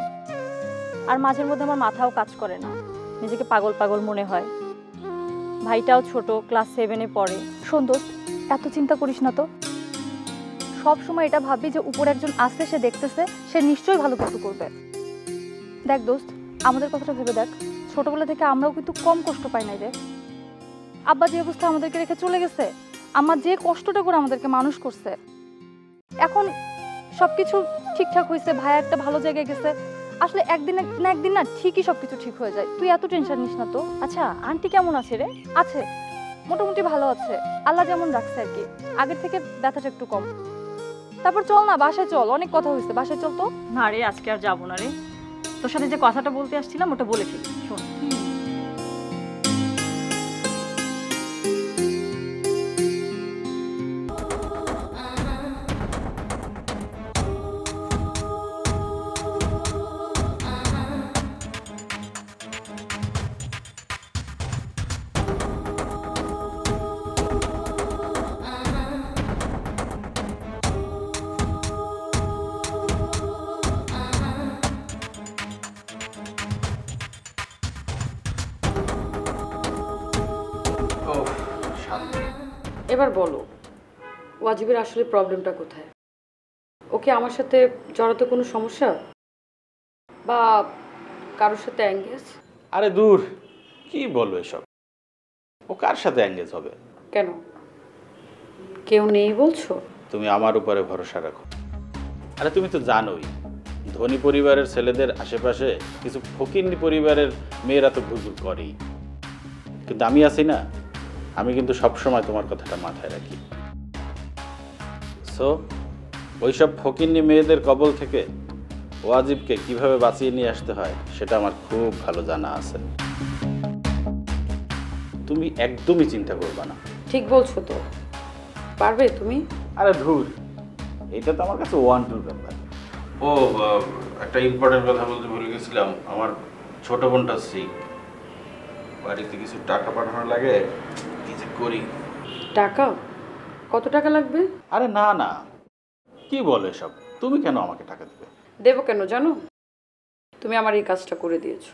আর মাঝের মধ্যে আমার মাথাও কাজ করে না, নিজেকে পাগল পাগল মনে হয়। ভাইটাও ছোট, ক্লাস 7-এ পড়ে। শোন দোস্ত, এত চিন্তা করিস না তো। সব সময় এটা ভাববি যে উপরে একজন আসছে, সে দেখতেছে, সে নিশ্চয়ই ভালো কিছু করবে। দেখ দোস্ত, আমাদের কথাটা ভেবে দেখ, ছোটবেলা থেকে আমরাও কিন্তু কম কষ্ট পাই নাই রে। আব্বা যে অবস্থা আমাদেরকে রেখে চলে গেছে, আমার যে কষ্টটা করে আমাদেরকে মানুষ করছে, এখন সবকিছু ঠিকঠাক হয়েছে, ভাই একটা ভালো জায়গায় গেছে, আসলে একদিন না একদিন না ঠিকই সবকিছু ঠিক হয়ে যায়। তুই এত টেনশন নিস না তো। আচ্ছা আন্টি কেমন আছে রে? আছে, মোটামুটি ভালো আছে, আল্লাহ যেমন রাখছে আর কি। আগের থেকে ব্যথাটা একটু কম। তারপর চল না বাসায় চল, অনেক কথা হয়েছে, বাসায় চল তো। না রে, আজকে আর যাবো না রে, তোর সাথে যে কথাটা বলতে আসছিলাম ওটা বলে ফেলি। শোন, এবার বলো ওয়াজিবের আসলে প্রবলেমটা কোথায়? ওকে আমার সাথে জড়াতে কোনো সমস্যা বা কারোর সাথে এঙ্গেজ? আরে দূর, কি বলবো এসব? ও কার সাথে এঙ্গেজ হবে? কেন, কেউ নেই বলছো? তুমি আমার উপরে ভরসা রাখো। আরে তুমি তো জানোই ধনী পরিবারের ছেলেদের আশেপাশে কিছু ফকিন্নি পরিবারের মেয়েরা তো ঘুরঘুর করেই, কিন্তু আমি আছি না, আমি কিন্তু সবসময় তোমার কথাটা মাথায় রাখি। সো ওইসব ফকিন্নি মেয়েদের কবল থেকে ওয়াজিবকে কিভাবে বাঁচিয়ে নিয়ে আসতে হয় সেটা আমার খুব ভালো জানা আছে। তুমি একদমই চিন্তা করবে না। ঠিক বলছো তো, পারবে তুমি? আরে ধুর, এটা তো আমার কাছে 1-2 ব্যাপার। ও একটা ইম্পর্টেন্ট কথা বলতে ভুলে গেছিলাম, আমার ছোট বোনটা সিক, বাড়িতে কিছু টাকা পাঠানো লাগে, কি যে করি। টাকা? কত টাকা লাগবে? আরে না না, কি বলো এসব? তুমি কেন আমাকে টাকা দেবে? দেবো কেন জানো? তুমি আমার এই কাজটা করে দিয়েছো,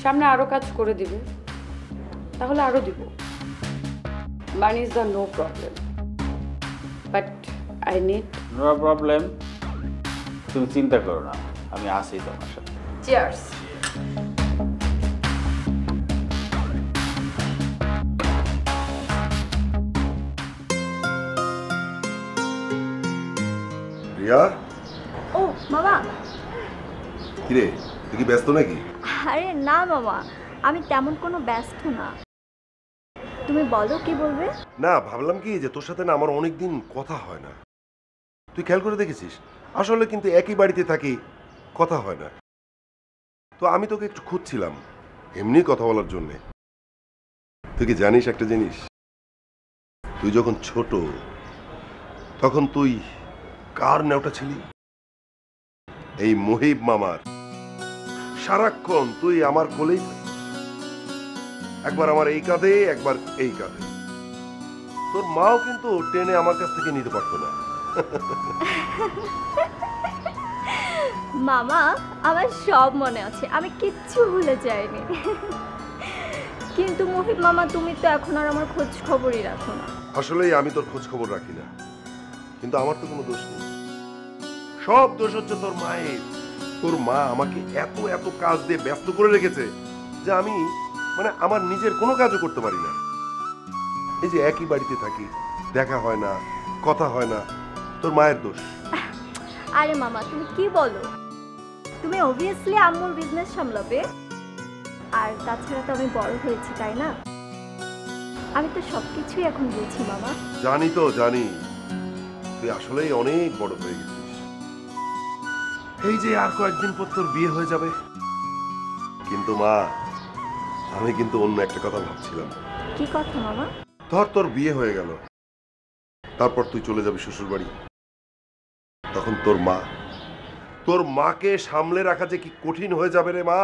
সামনে আরো কাজ করে দিবে, তাহলে আরো দিব। Money is the no problem, but I need. No problem, তুমি চিন্তা করো না, আমি আছি তোমার সাথে। চিয়ার্স। রিয়া, ও মামা। কিরে তুই কি ব্যস্ত নাকি? আরে না মামা, আমি তেমন কোনো ব্যস্ত না। তুমি বলো কি বলবে? না, ভাবলাম কি যে তোর সাথে না আমার অনেকদিন কথা হয় না। তুই খেয়াল করে দেখেছিস, আসলে কিন্তু একই বাড়িতে থাকি, কথা হয় না। তো আমি তোকে একটু খুঁজছিলাম এমনি কথা বলার জন্যে। তুই কি জানিস একটা জিনিস? তুই যখন ছোট তখন তুই কার নেওটা ছিলি? এই মহিব মামার। সারাক্ষণ তুই আমার কোলেই থাকিস, একবার আমার এই কাঁধে একবার এই কাঁধে। তোর মাও কিন্তু টেনে আমার কাছ থেকে নিতে পারতো না। মামা, আমার সব মনে আছে, আমি কিচ্ছু ভুলে যাইনি। কিন্তু মহিব মামা, তুমি তো এখন আর আমার খোঁজ খবরই রাখো না। আসলেই আমি তোর খোঁজ খবর রাখি না, কিন্তু আমার তো কোনো দোষ নেই। সব দোষ হচ্ছে তোর মায়ের। তোর মা আমাকে এত এত কাজ দিয়ে ব্যস্ত করে রেখেছে যে আমি মানে আমার নিজের কোনো কাজও করতে পারি না। এই যে একই বাড়িতে থাকি, দেখা হয় না, কথা হয় না, তোর মায়ের দোষ। আরে মামা, তুমি কি বলো? তুমি অবভিয়াসলি আম্মুর বিজনেস সামলাবে। আর তাছাড়া তো আমি বড় হয়েছি, তাই না? আমি তো সবকিছুই এখন বুঝি মামা। জানি তো, জানি তুই আসলেই অনেক বড় হয়ে গেছিস। এই যে আর কয়েকদিন পর তোর বিয়ে হয়ে যাবে। কিন্তু মা, আমি কিন্তু অন্য একটা কথা ভাবছিলাম। কি কথা মামা? ধর তোর বিয়ে হয়ে গেল, তারপর তুই চলে যাবি শ্বশুর বাড়ি। তখন তোর মাকে সামলে রাখা যে কি কঠিন হয়ে যাবে রে মা,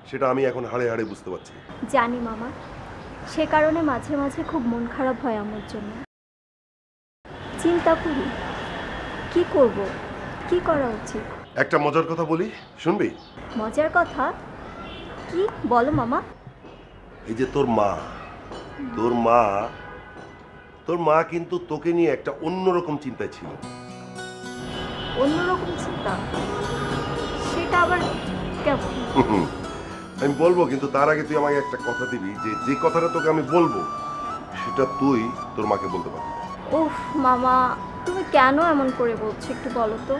সেটা আমি এখন হাড়ে হাড়ে বুঝতে পারছি। জানি মামা, সে কারণে মাঝে মাঝে খুব মন খারাপ হয় আমার জন্য। চিন্তা করি কি করব, কি করা উচিত। একটা মজার কথা বলি, শুনবি? মজার কথা? কি বলো মামা। এই যে তোর মা কিন্তু তোকে নিয়ে একটা অন্যরকম চিন্তায় ছিল। অন্যরকম চিন্তা? সেটা আবার কেমন? আমি বলবো, কিন্তু তার আগে তুই আমাকে একটা কথা দিবি যে যে কথাটা তোকে আমি বলবো সেটা তুই তোর মাকে বলতে পারবি। উফ মামা, তুমি কেন এমন করে বলছো, একটু বলো তো।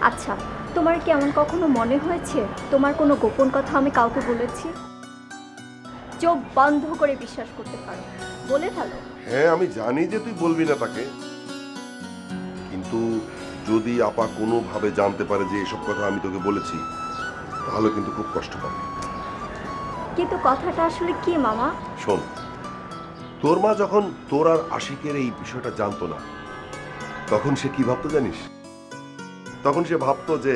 আচ্ছা, তোমার কি এমন কখনো মনে হয়েছে তোমার কোনো গোপন কথা আমি কাউকে বলেছি? চোখ বন্ধ করে বিশ্বাস করতে পারো, বলে ফেলো। হ্যাঁ, আমি জানি যে তুই বলবি না তাকে, কিন্তু যদি আপা কোনোভাবে জানতে পারে যে এসব কথা আমি তোকে বলেছি, তাহলে কিন্তু খুব কষ্ট পাবে। কিন্তু কথাটা আসলে কি মামা? শোন, তোর মা যখন তোর আর আশিকের এই বিষয়টা জানতো না, তখন সে কি ভাবতো জানিস? তখন সে ভাবতো যে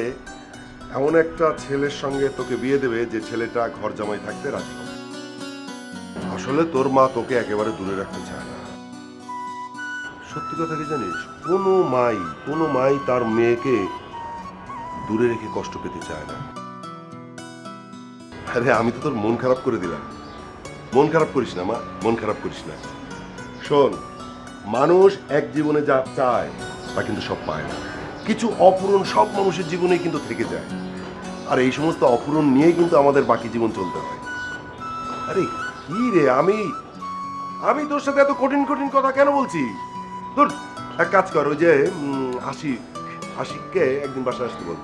এমন একটা ছেলের সঙ্গে তোকে বিয়ে দেবে যে ছেলেটা ঘর জামাই থাকতে রাজি হবে। আসলে তোর মা তোকে একেবারে দূরে রাখতে চায় না। সত্যি কথা কি জানিস, কোনো মাই তার মেয়েকে দূরে রেখে কষ্ট পেতে চায় না। আরে আমি তো তোর মন খারাপ করে দিলাম। মন খারাপ করিস না মা, মন খারাপ করিস না। শোন, মানুষ এক জীবনে যা চায় তা কিন্তু সব পায় না। কিছু অপূরণ সব মানুষের জীবনে কিন্তু থেকে যায়, আর এই সমস্ত অপূরণ নিয়েই কিন্তু আমাদের বাকি জীবন চলতে হয়। আরে কি রে, আমি তোর সাথে এত কঠিন কঠিন কথা কেন বলছি? তোর এক কাজ কর, ওই যে আশিককে একদিন বাসায় আসতে বল,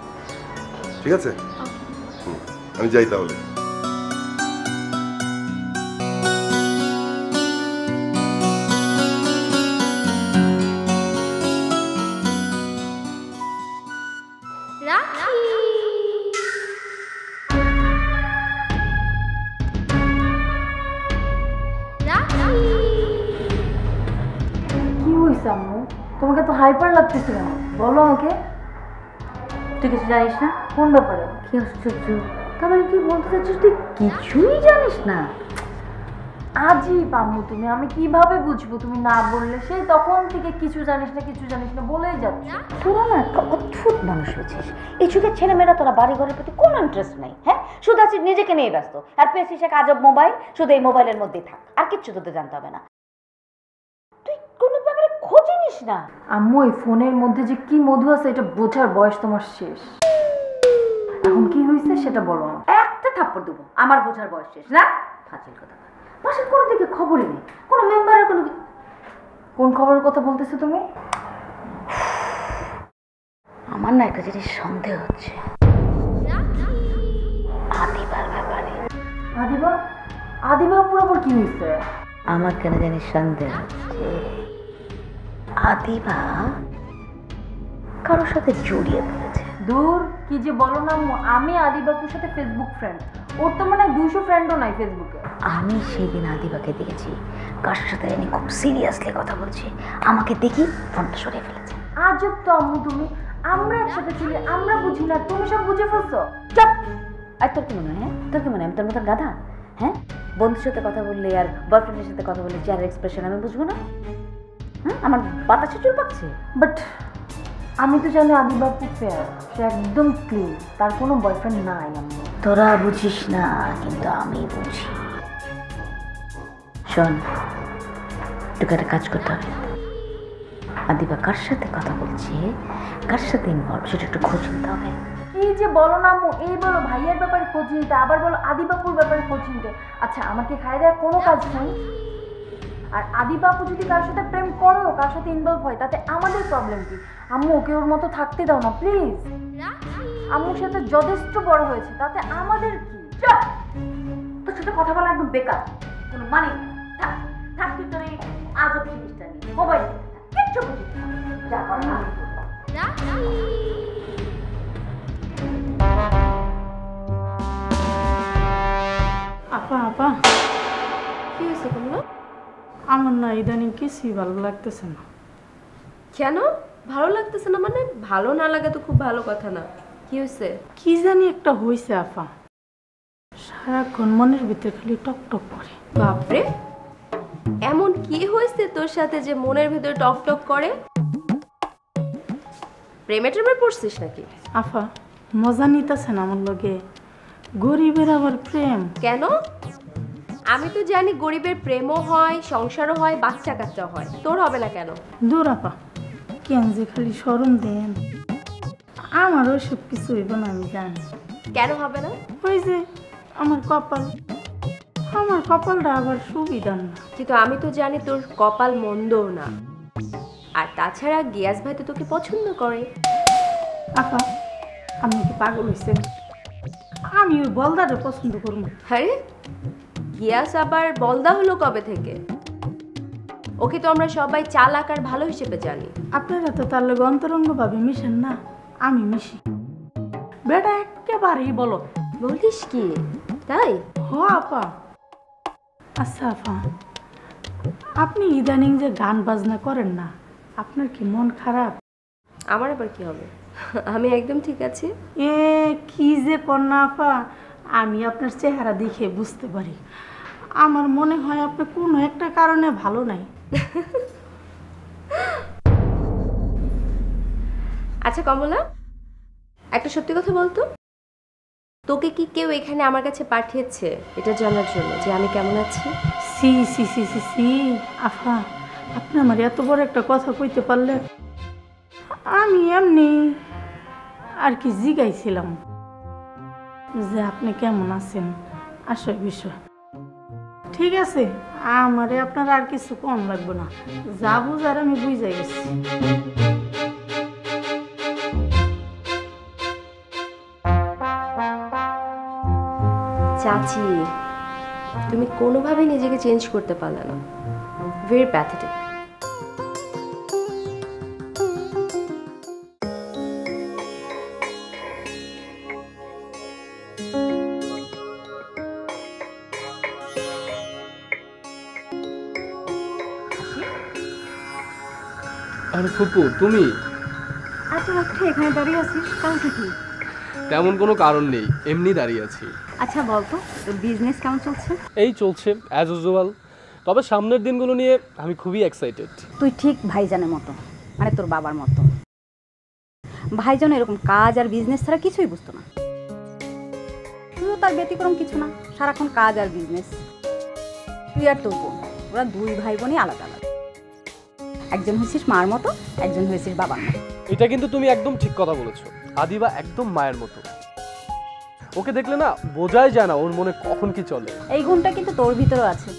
ঠিক আছে? আমি যাই তাহলে। কি হয়েছে আম্মু? তোমাকে তো হাইপার লাগতেছে কেন? বলো আমাকে। তুই কিছু জানিস না? কোন ব্যাপারে? কি আশ্চর্য, তার মানে কি বলতে চাচ্ছিস তুই কিছুই জানিস না? আজীব আম্মু তুমি, আমি কিভাবে বুঝবো তুমি না বললে? সেই তখন থেকে কিছু জানিস না বলেই যাচ্ছ। তোরা না একটা অদ্ভুত মানুষ হয়েছিস। এই যুগের ছেলেমেয়েরা তোরা বাড়ি ঘরের প্রতি কোনো ইন্টারেস্ট নেই। হ্যাঁ, শুধু আছিস নিজেকে নিয়ে ব্যস্ত, আর পেয়েছিস এক আজব মোবাইল, শুধু এই মোবাইলের মধ্যেই থাক, আর কিচ্ছু তোদের জানতে হবে না। তুই কোনো ব্যাপারে খোঁজই নিস না। আম্মু, এই ফোনের মধ্যে যে কি মধু আছে এটা বোঝার বয়স তোমার শেষ। এখন কি হয়েছে সেটা বলো। একটা থাপ্পড় দেবো, আমার বোঝার বয়স শেষ না? ফাজিল কথা। পাশের কোনো দিকে খবরই নেই, কোনো মেম্বারের কোনো। কোন খবরের কথা বলতেছো তুমি? আমার না একটা জিনিস সন্দেহ হচ্ছে আদিবার ব্যাপারে। আদিবা পুরোপুরি কি হয়েছে? আমার কেন জানি সন্দেহ হচ্ছে আদিবা কারোর সাথে জড়িয়ে পড়েছে। দূর, কি যে বলো না আম্মু, আমি আদিবাপুর সাথে ফেসবুক ফ্রেন্ড। ওর তো মানে 200 ফ্রেন্ডও নাই ফেসবুকে। আমি সেদিন আদিবাকে দেখেছি কার সাথে জানি খুব সিরিয়াসলি কথা বলছে, আমাকে দেখি ফোনটা সরিয়ে ফেলেছে। আজব তো আম্মু তুমি, আমরা একসাথে ছিলি, আমরা বুঝি না, তুমি সব বুঝে ফেলছো। চুপ! আর তোর কি মনে হয়? তোর কি মনে হয় আমি তোর মতো গাধা? হ্যাঁ, বন্ধুর সাথে কথা বললে আর বয়ফ্রেন্ডের সাথে কথা বললে চেহারার এক্সপ্রেশন আমি বুঝবো না? হ্যাঁ, আমার বাতাসে চুল পাচ্ছে। বাট আমি তো জানি আদিবাপু ফেয়ার, সে একদম ক্লিন, তার কোনো বয়ফ্রেন্ড নাই। আম্মু তোরা বুঝিস না, কিন্তু আমি বুঝি। শোন, তোকে একটা কাজ করতে হবে। আদিবা কার সাথে কথা বলছে, কার সাথে ইনভলভ, সেটা একটু খোঁজ নিতে হবে। কি যে বলো না আম্মু, এই বলো ভাইয়ের ব্যাপারে খোঁজ নিতে, আবার বলো আদিবাপুর ব্যাপারে খোঁজ নিতে। আচ্ছা, আমাকে খাই দেওয়ার কোনো কাজ নেই। আর আদিবাপু যদি কার সাথে প্রেম করো, কার সাথে ইনভলভ হয়, তাতে আমাদের প্রবলেম কি? আম্মু ওকে ওর মতো থাকতে দাও না প্লিজ। আম্মুর সাথে যথেষ্ট বড় হয়েছে, তাতে আমাদের কি? তোর সাথে কথা বলা একদম বেকার, কোনো মানে নেই। থাক থাক, তুই তোর এই আজব জিনিসটা নিয়ে মোবাইল কিচ্ছু বুঝিস না। যা কর না। আপা আপা, কি হয়েছে কমলা? আমার না ইদানিং কিছুই ভালো লাগতেছে না। কেন ভালো লাগতেছে না? মানে ভালো না লাগে তো খুব ভালো কথা না। কি হয়েছে? কি জানি একটা হয়েছে আপা, সারাক্ষণ মনের ভিতরে খালি টক টক করে। বাপরে, এমন কি হয়েছে তোর সাথে যে মনের ভিতরে টক টক করে? প্রেমে টেমে পড়ছিস নাকি? আপা মজা নিতেছেন আমার লগে, গরিবের আবার প্রেম। কেন? আমি তো জানি গরিবের প্রেমও হয়, সংসারও হয়, বাচ্চা কাচ্চা হয়, তোর হবে না কেন? দূর আপা, কেন যে খালি শরম দেন, আমার ওইসব কিছু হইব না আমি জানি। কেন হবে না? ওই যে আমার কপালটা আবার সুবিধা না। কিন্তু আমি তো জানি তোর কপাল মন্দও না। আর তাছাড়া গিয়াস ভাই তো তোকে পছন্দ করে। আপা আপনি কি পাগল হয়েছেন? আমি ওই বলদাটা পছন্দ করবো। আরে গিয়াস আবার বলদা হলো কবে থেকে? ওকে তো আমরা সবাই চালাক আর ভালো হিসেবে জানি। আপনারা তো তার লগে অন্তরঙ্গ ভাবে মিশেন না, আমি মিশি। বেটা একেবারেই বলো। বলিস কি তাই? হ আপা। আচ্ছা আপা, আপনি ইদানিং যে গান বাজনা করেন না, আপনার কি মন খারাপ? আমার আবার কি হবে? আমি একদম ঠিক আছি। এ কি যে কন্যা আপা, আমি আপনার চেহারা দেখে বুঝতে পারি। আমার মনে হয় আপনি কোনো একটা কারণে ভালো নাই। আচ্ছা কমলা, একটা সত্যি কথা বলতো, তোকে কি কেউ এখানে আমার কাছে পাঠিয়েছে এটা জানার জন্য যে আমি কেমন আছি? সি সি সি সি সি আফা, আপনি আমার এত বড় একটা কথা কইতে পারলেন। আমি এমনি আর কি জিগাইছিলাম যে আপনি কেমন আছেন, আসল বিষয়। ঠিক আছে, আমারে আপনার আর কিছু কম লাগবে না, যা বুঝার আমি বুঝাই গেছি। চাচি, তুমি কোনোভাবে নিজেকে চেঞ্জ করতে পারলে না। Very pathetic. আরে ফুপু, তুমি এত রাত্রে এখানে দাঁড়িয়ে আছিস, কারণটা কি? তেমন কোনো কারণ নেই, এমনি দাঁড়িয়ে আছি। আচ্ছা বলতো, তোর বিজনেস কেমন চলছে? এই চলছে অ্যাজ ইউজুয়াল, তবে সামনের দিনগুলো নিয়ে আমি খুবই এক্সাইটেড। তুই ঠিক ভাইজানের মতো, মানে তোর বাবার মতো। ভাইজান এরকম কাজ আর বিজনেস ছাড়া কিছুই বুঝতো না। তুইও তার ব্যতিক্রম কিছু না, সারাক্ষণ কাজ আর বিজনেস। তুই আর তোর বোন, ওরা দুই ভাই বোনই আলাদা আলাদা। একজন হয়েছিস মার মতো, একজন হয়েছিস বাবার মতো। এটা কিন্তু তুমি একদম ঠিক কথা বলেছো। আদিবা একদম মায়ের মতো, ওকে দেখলে না বোঝাই যায় না ওর মনে কখন কি চলে। এই গুণটা কিন্তু তোর ভিতরেও আছে,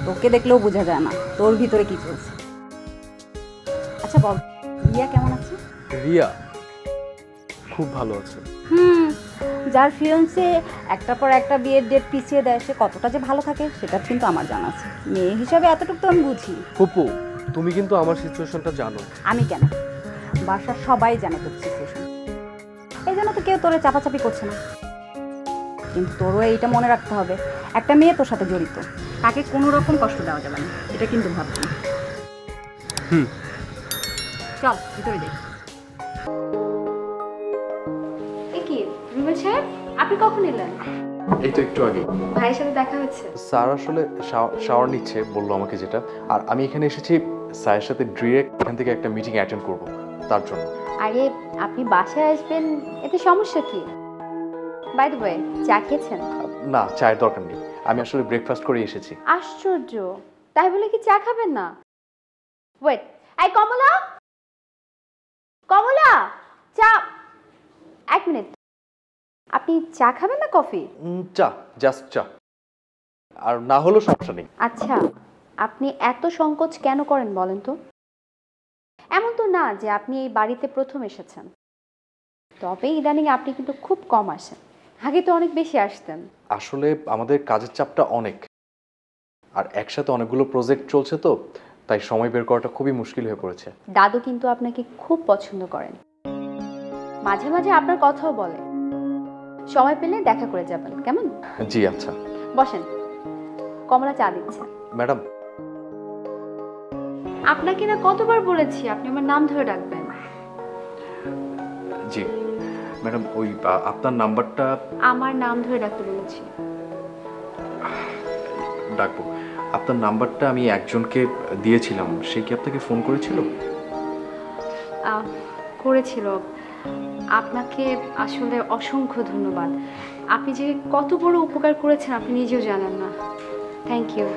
তোকে দেখলেও বোঝা যায় না তোর ভিতরে কি চলছে। আচ্ছা বল, রিয়া কেমন আছে? রিয়া খুব ভালো আছে। যার ফিয়ান্সে একটার পর একটা বিয়ের ডেট পিছিয়ে দেয় সে কতটা যে ভালো থাকে সেটা কিন্তু আমার জানা আছে। মেয়ে হিসাবে এতটুকু তো আমি বুঝি। ফুপু তুমি কিন্তু আমার সিচুয়েশনটা জানো। আমি কেন, বাসার সবাই জানে তোর সিচুয়েশন, এই জন্য তো কেউ তোরে চাপাচাপি করছে না। কিন্তু তোরও এইটা মনে রাখতে হবে, একটা মেয়ে তোর সাথে জড়িত, তাকে কোনো রকম কষ্ট দেওয়া যাবে না, এটা কিন্তু ভাবছি। চল ভিতরে দেখ। কি রুবেল সাহেব, আপনি কখন এলেন? এই তো একটু আগে। ভাইয়ের সাথে দেখা হচ্ছে? স্যার আসলে শাওয়ার নিচ্ছে বললো আমাকে যেটা, আর আমি এখানে এসেছি স্যারের সাথে ডিরেক্ট এখান থেকে একটা মিটিং অ্যাটেন্ড করব তার জন্য। আরে আপনি বাসায় আসবেন এতে সমস্যা কি? বাই দ্য ওয়ে, চা খেয়েছেন? না, চায়ের দরকার নেই, আমি আসলে ব্রেকফাস্ট করে এসেছি। আশ্চর্য, তাই বলে কি চা খাবেন না? ওয়েট, এই কমলা, কমলা, চা। এক মিনিট, আপনি চা খাবেন না কফি? চা, জাস্ট চা, আর না হলেও সমস্যা নেই। আচ্ছা, আপনি এত সংকোচ কেন করেন বলেন তো? এমন তো না যে আপনি এই বাড়িতে প্রথম এসেছেন, তবে ইদানিং আপনি কিন্তু খুব কম আসেন, আগে তো অনেক বেশি আসতেন। আসলে আমাদের কাজের চাপটা অনেক, আর একসাথে অনেকগুলো প্রজেক্ট চলছে, তো তাই সময় বের করাটা খুবই মুশকিল হয়ে পড়েছে। দাদু কিন্তু আপনাকে খুব পছন্দ করেন, মাঝে মাঝে আপনার কথাও বলে, সময় পেলে দেখা করে যাবেন কেমন? জি আচ্ছা। বসেন, কমলা চা দিচ্ছে। ম্যাডাম, আপনাকে না কতবার বলেছি আপনি আমার নাম ধরে ডাকবেন। জি ম্যাডাম, ওই আপনার নাম্বারটা। আমার নাম ধরে ডাকতে বলেছি। ডাকবো। আপনার নাম্বারটা আমি একজনকে দিয়েছিলাম, সে কি আপনাকে ফোন করেছিল? করেছিল। আপনাকে আসলে অসংখ্য ধন্যবাদ, আপনি যে কত বড় উপকার করেছেন আপনি নিজেও জানেন না। Thank you.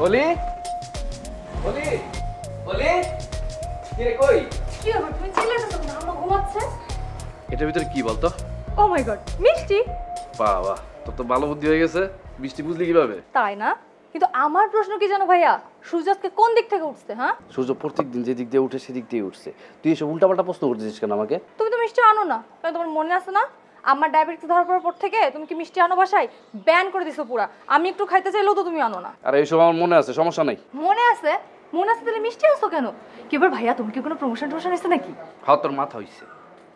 ওলি, ওলি, ওলি, কি রে কই? কি হবে, তুমি চিল্লাইতেছো কেন? আম্মা ঘুমাচ্ছে। এটার ভিতরে কি বলতো? ও মাই গড, মিষ্টি। বাহ বাহ, তোর তো ভালো বুদ্ধি হয়ে গেছে। মিষ্টি বুঝলি কিভাবে? তাই না? কিন্তু আমার প্রশ্ন কি জানো ভাইয়া, সূর্য আজকে কোন দিক থেকে উঠছে? হ্যাঁ, সূর্য প্রত্যেক দিন যে দিক দিয়ে উঠে সেদিক দিয়ে উঠছে। তুই এসব উল্টাপাল্টা প্রশ্ন করতেছিস কেন আমাকে? তুমি তো মিষ্টি আনো না, কারণ তোমার মনে আছে না আমার ডায়াবেটিস ধরার পর থেকে তুমি কি মিষ্টি আনো বাসায়? ব্যান করে দিছো পুরা। আমি একটু খাইতে চাইলেও তো তুমি আনো না। আরে এইসব আমার মনে আছে, সমস্যা নাই। মনে আছে? মনে আছে তাহলে মিষ্টি আনছো কেন? কি এবার ভাইয়া তুমি কি কোনো প্রমোশন টমোশন হয়েছে নাকি? হ্যাঁ, তোর মাথা হইছে।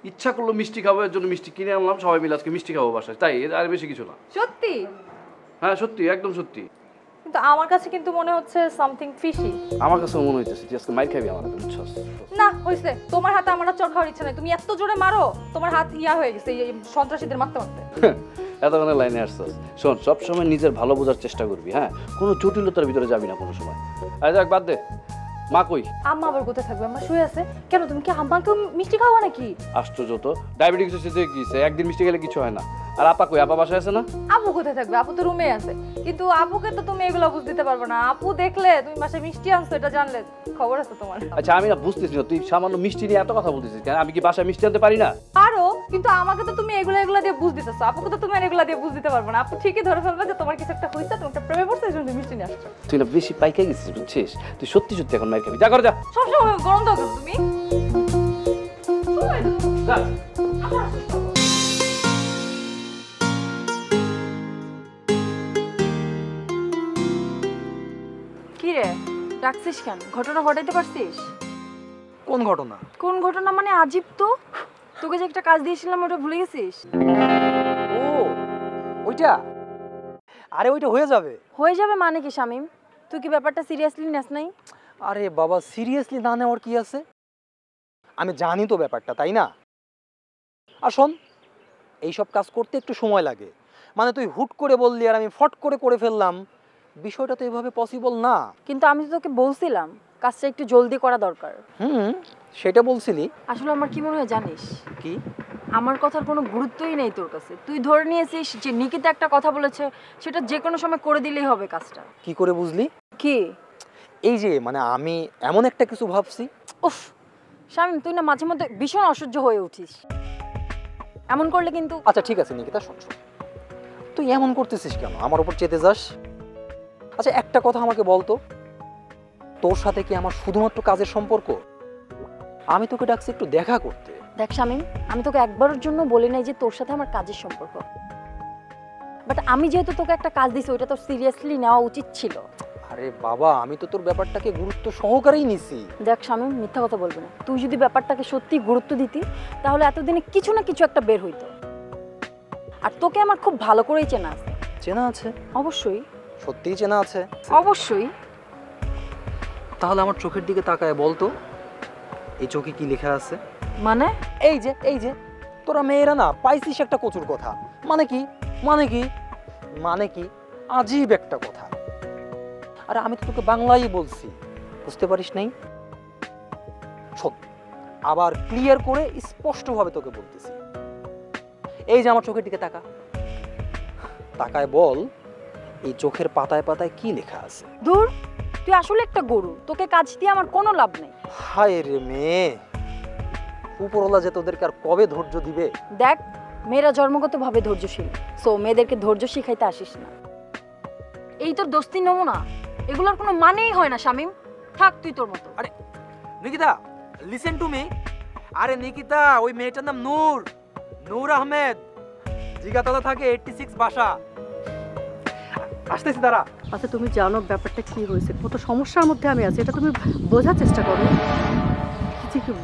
ইচ্ছা করলো মিষ্টি খাবো, এর জন্য মিষ্টি কিনে আনলাম, সবাই মিলে আজকে মিষ্টি খাবো বাসায়, তাই। আর বেশি কিছু না। সত্যি? হ্যাঁ সত্যি, একদম সত্যি। কিন্তু আমার কাছে কিন্তু মনে হচ্ছে সামথিং ফিশি। আমার কাছে মনে হইতেছে তুই আজকে মাইর খাবি আমার হাতে, বুঝছস? না হইছে, তোমার হাতে আমার চড় খাওয়ার ইচ্ছা নাই। তুমি এত জোরে মারো, তোমার হাত ইয়া হয়ে গেছে এই সন্ত্রাসীদের মারতে মারতে। এতক্ষণে লাইনে আসছস। শোন, সবসময় নিজের ভালো বোঝার চেষ্টা করবি, হ্যাঁ? কোনো জটিলতার ভিতরে যাবি না কোনো সময়। আরে যাক, বাদ দে। মা কই? আম্মা আবার কোথায় থাকবে? আম্মা শুয়ে আছে। কেন, তুমি কি আম্মাকে মিষ্টি খাওয়া নাকি? আশ্চর্য তো, ডায়াবেটিস হচ্ছে গিয়েছে, একদিন মিষ্টি খেলে কিছু হয় না। আর আপা কই? আপা বাসায় আছে না? আপু কোথায় থাকবে? আপু তো রুমে আছে। কিন্তু আপুকে তো তুমি এগুলো বুঝ দিতে পারবে না। আপু দেখলে তুমি বাসায় মিষ্টি আনছো এটা জানলে খবর আছে তোমার। আচ্ছা আমি না বুঝতেছি না, তুই সামান্য মিষ্টি নিয়ে এত কথা বলতেছিস কেন? আমি কি বাসায় মিষ্টি আনতে পারি না? পারো, কিন্তু আমাকে তো তুমি এগুলো দিয়ে বুঝ দিতেছো। আপুকে তো তুমি আর এগুলো দিয়ে বুঝ দিতে পারবে না। আপু ঠিকই ধরে ফেলবে যে তোমার কিছু একটা হইছে, তুমি একটা প্রেমে পড়ছো, এই জন্য মিষ্টি নিয়ে আসছো। তুই না বেশি পাইকা গেছিস, বুঝছিস? তুই সত্যি সত্যি এখন মাইর খাবি। যা করে যা। সবসময় গরম দাও তুমি। যা। কি রে, ডাকছিস কেন? ঘটনা ঘটাইতে পারছিস? কোন ঘটনা? কোন ঘটনা মানে আজীব তো। তোকে যে একটা কাজ দিয়েছিলাম ওটা ভুলে গেছিস? ও ওইটা? আরে ওইটা হয়ে যাবে। হয়ে যাবে মানে কি শামিম? তুই কি ব্যাপারটা সিরিয়াসলি নেস নাই? আরে বাবা, সিরিয়াসলি না নেওয়ার কি আছে? আমি জানি তো ব্যাপারটা, তাই না? আর শোন, এইসব কাজ করতে একটু সময় লাগে। মানে তুই হুট করে বললি আর আমি ফট করে করে ফেললাম, বিষয়টা তো এভাবে পসিবল না। কিন্তু আমি তো তোকে বলছিলাম কাজটা একটু জলদি করা দরকার। সেটা বলছিলি। আসলে আমার কি মনে হয় জানিস কি? আমার কথার কোনো গুরুত্বই নেই তোর কাছে। তুই ধরে নিয়েছিস যে নিকিতা একটা কথা বলেছে, সেটা যে কোনো সময় করে দিলেই হবে কাজটা। কি করে বুঝলি? কি? এই যে মানে আমি এমন একটা কিছু ভাবছি। উফ শামিম, তুই না মাঝে মধ্যে ভীষণ অসহ্য হয়ে উঠিস, এমন করলে কিন্তু। আচ্ছা ঠিক আছে নিকিতা, শোন শোন, তুই এমন করতেছিস কেন? আমার উপর চেতে যাস? আচ্ছা একটা কথা আমাকে বলতো, তোর সাথে কি আমার শুধুমাত্র কাজের সম্পর্ক? আমি তোকে ডাকছি একটু দেখা করতে। দেখ শামিম, আমি তোকে একবারের জন্য বলি নাই যে তোর সাথে আমার কাজের সম্পর্ক, বাট আমি যেহেতু তোকে একটা কাজ দিছি ওইটা তোর সিরিয়াসলি নেওয়া উচিত ছিল। আরে বাবা, আমি তো তোর ব্যাপারটাকে গুরুত্ব সহকারেই নিছি। দেখ শামিম, মিথ্যা কথা বলবি না। তুই যদি ব্যাপারটাকে সত্যি গুরুত্ব দিতি তাহলে এতদিনে কিছু না কিছু একটা বের হইতো। আর তোকে আমার খুব ভালো করেই চেনা আছে। চেনা আছে? অবশ্যই। সত্যিই চেনা আছে? অবশ্যই। তাহলে আমার চোখের দিকে তাকায় বলতো, এই চোখে কি লেখা আছে? মানে? এই যে তোরা মেয়েরা না পাইছিস একটা কচুর কথা। মানে কি? মানে কি? মানে কি? আজীব একটা কথা। আরে আমি তো তোকে বাংলাই বলছি, বুঝতে পারিস নাই? শোন, আবার ক্লিয়ার করে স্পষ্টভাবে তোকে বলতেছি, এই যে আমার চোখের দিকে তাকা, তাকায় বল এই চোখের পাতায় পাতায় কি লেখা আছে? দূর, তুই আসলে একটা গরু, তোকে কাজ দিয়ে আমার কোনো লাভ নেই। হায় রে মেয়ে, উপরওয়ালা যে তোদেরকে আর কবে ধৈর্য দিবে? দেখ, মেয়েরা জন্মগতভাবে ধৈর্যশীল, সো মেয়েদেরকে ধৈর্য শিখাইতে আসিস না। এই তোর দোস্তি নমুনা, এগুলোর কোনো মানেই হয় না শামিম। থাক তুই তোর মতো। আরে নিকিতা, লিসেন টু মি। আরে নিকিতা, ওই মেয়েটার নাম নূর, নূর আহমেদ, জিগাতলা থাকে 86 বাসা। আসতেছি দাঁড়া। আচ্ছা তুমি জানো ব্যাপারটা কি হয়েছে, কত সমস্যার মধ্যে আমি আছি, এটা তুমি বোঝার চেষ্টা করো।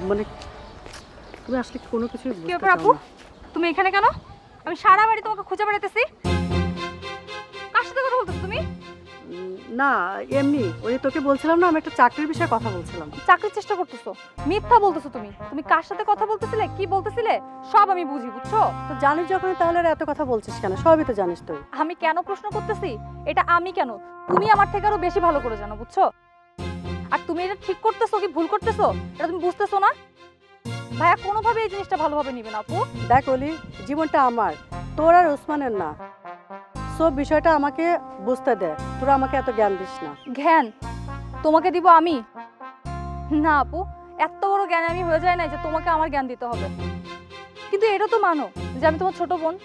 মানে তুমি আসলে কোনো কিছু কি ব্যাপার আপু, তুমি এখানে কেন? আমি সারা বাড়ি তোমাকে খুঁজে বেড়াতেছি। কার সাথে কথা বলতেছো তুমি? না এমনি, ওই তোকে বলছিলাম না আমি একটা চাকরির বিষয়ে কথা বলছিলাম। চাকরির চেষ্টা করতেছো? মিথ্যা বলতেছো তুমি। তুমি কার সাথে কথা বলতেছিলে, কি বলতেছিলে সব আমি বুঝি, বুঝছো? তো জানিস যখন তাহলে আর এত কথা বলছিস কেন? সবই তো জানিস তুই। আমি কেন প্রশ্ন করতেছি এটা আমি কেন, তুমি আমার থেকে আরো বেশি ভালো করে জানো, বুঝছো? আর তুমি এটা ঠিক করতেছো কি ভুল করতেছো এটা তুমি বুঝতেছো না? ভাইয়া কোনোভাবে এই জিনিসটা ভালোভাবে নিবে না আপু। দেখ অলি, জীবনটা আমার, তোর আর ওসমানের না। সব বিষয়টা আমাকে বুঝতে দে, তোরা আমাকে এত জ্ঞান দিস না। জ্ঞান তোমাকে দিব আমি? না আপু, এত বড় জ্ঞান আমি হয়ে যায় না যে তোমাকে আমার জ্ঞান দিতে হবে। কিন্তু এটা তো মানো যে আমি তোমার ছোট বোন,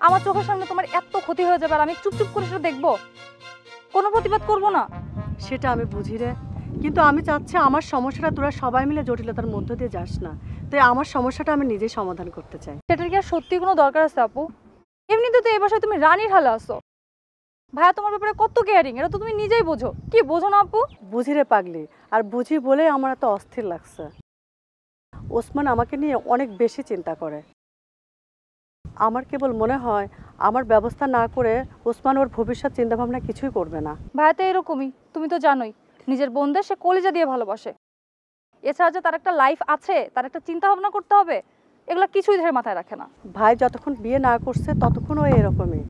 আমার চোখের সামনে তোমার এত ক্ষতি হয়ে যাবে আর আমি চুপচুপ করে সেটা দেখবো, কোনো প্রতিবাদ করবো না? সেটা আমি বুঝি রে, কিন্তু আমি চাচ্ছি আমার সমস্যাটা তোরা সবাই মিলে জটিলতার মধ্য দিয়ে যাস না। তাই আমার সমস্যাটা আমি নিজেই সমাধান করতে চাই। সেটার কি আর সত্যি কোনো দরকার আছে আপু? এমনিতে তো এই বাসায় তুমি রানীর হালে আসো, ভাইয়া তোমার ব্যাপারে কত কেয়ারিং, এটা তো তুমি নিজেই বোঝো। কি বোঝো না আপু? বুঝি রে পাগলি, আর বুঝি বলে আমার এত অস্থির লাগছে। ওসমান আমাকে নিয়ে অনেক বেশি চিন্তা করে। আমার কেবল মনে হয় আমার ব্যবস্থা না করে ওসমান ওর ভবিষ্যৎ চিন্তাভাবনা কিছুই করবে না। ভাইয়া তো এরকমই, তুমি তো জানোই, নিজের বোনদের সে কলিজা দিয়ে ভালোবাসে। এছাড়া যে তার একটা লাইফ আছে, তার একটা চিন্তা ভাবনা করতে হবে, এগুলো কিছুই ধরে মাথায় রাখে না। ভাই যতক্ষণ বিয়ে না করছে ততক্ষণ ও এরকমই,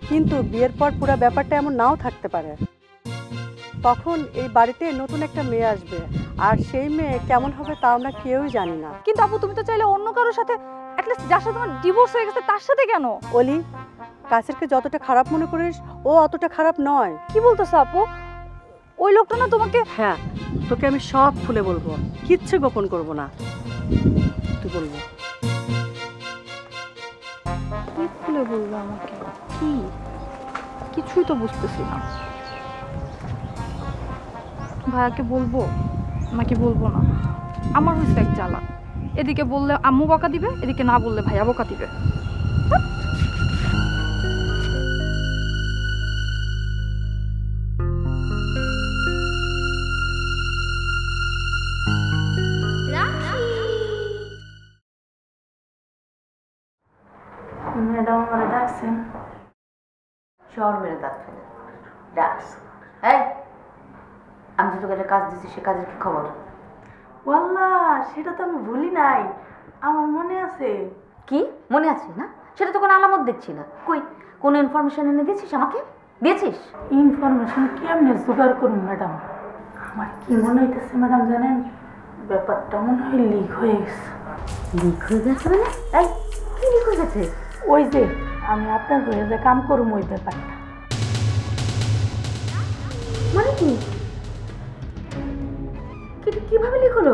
কিন্তু বিয়ের পর পুরো ব্যাপারটা এমন নাও থাকতে পারে। তখন এই বাড়িতে নতুন একটা মেয়ে আসবে, আর সেই মেয়ে কেমন হবে তা আমরা কেউই জানি না। কিন্তু আপু তুমি তো চাইলে অন্য কারোর সাথে, অ্যাটলিস্ট যার সাথে তোমার ডিভোর্স হয়ে গেছে তার সাথে কেন? অলি, কাছেরকে যতটা খারাপ মনে করিস ও অতটা খারাপ নয়। কি বলতেছো আপু? ওই লোকটা না তোমাকে... হ্যাঁ, তোকে আমি সব খুলে বলবো, কিচ্ছু গোপন করব না। তুই বলবো? কি খুলে বলবো আমাকে? কি? কিছুই তো বুঝতেছি না। ভাইয়াকে বলবো নাকি বলবো না? আমার হয়েছে এক জ্বালা, এদিকে বললে আম্মু বকা দিবে, এদিকে না বললে ভাইয়া বকা দিবে। ম্যাডাম আমার ডাকছেন? শহর মেরে দাঁত ফেলে ডাকস। এই, আমি যে তোকে একটা কাজ দিচ্ছি, সে কাজের কি খবর? ওয়াল্লাহ, সেটা তো আমি ভুলি নাই, আমার মনে আছে। কি মনে আছে না? সেটা তো কোনো আলামত দেখছি না। কই, কোনো ইনফরমেশন এনে দিয়েছিস আমাকে? দিয়েছিস? ইনফরমেশন কেমনে জোগাড় করুন ম্যাডাম? আমার কি মনে হইতেছে ম্যাডাম জানেন, ব্যাপারটা মনে হয় লিক হয়ে গেছে। লিক হয়ে গেছে মানে? এই, কি লিক হয়ে গেছে? ওই যে আমি আপনার হয়ে যে কাম করুম ওই ব্যাপারটা। মানে কি কিভাবে লিখলো?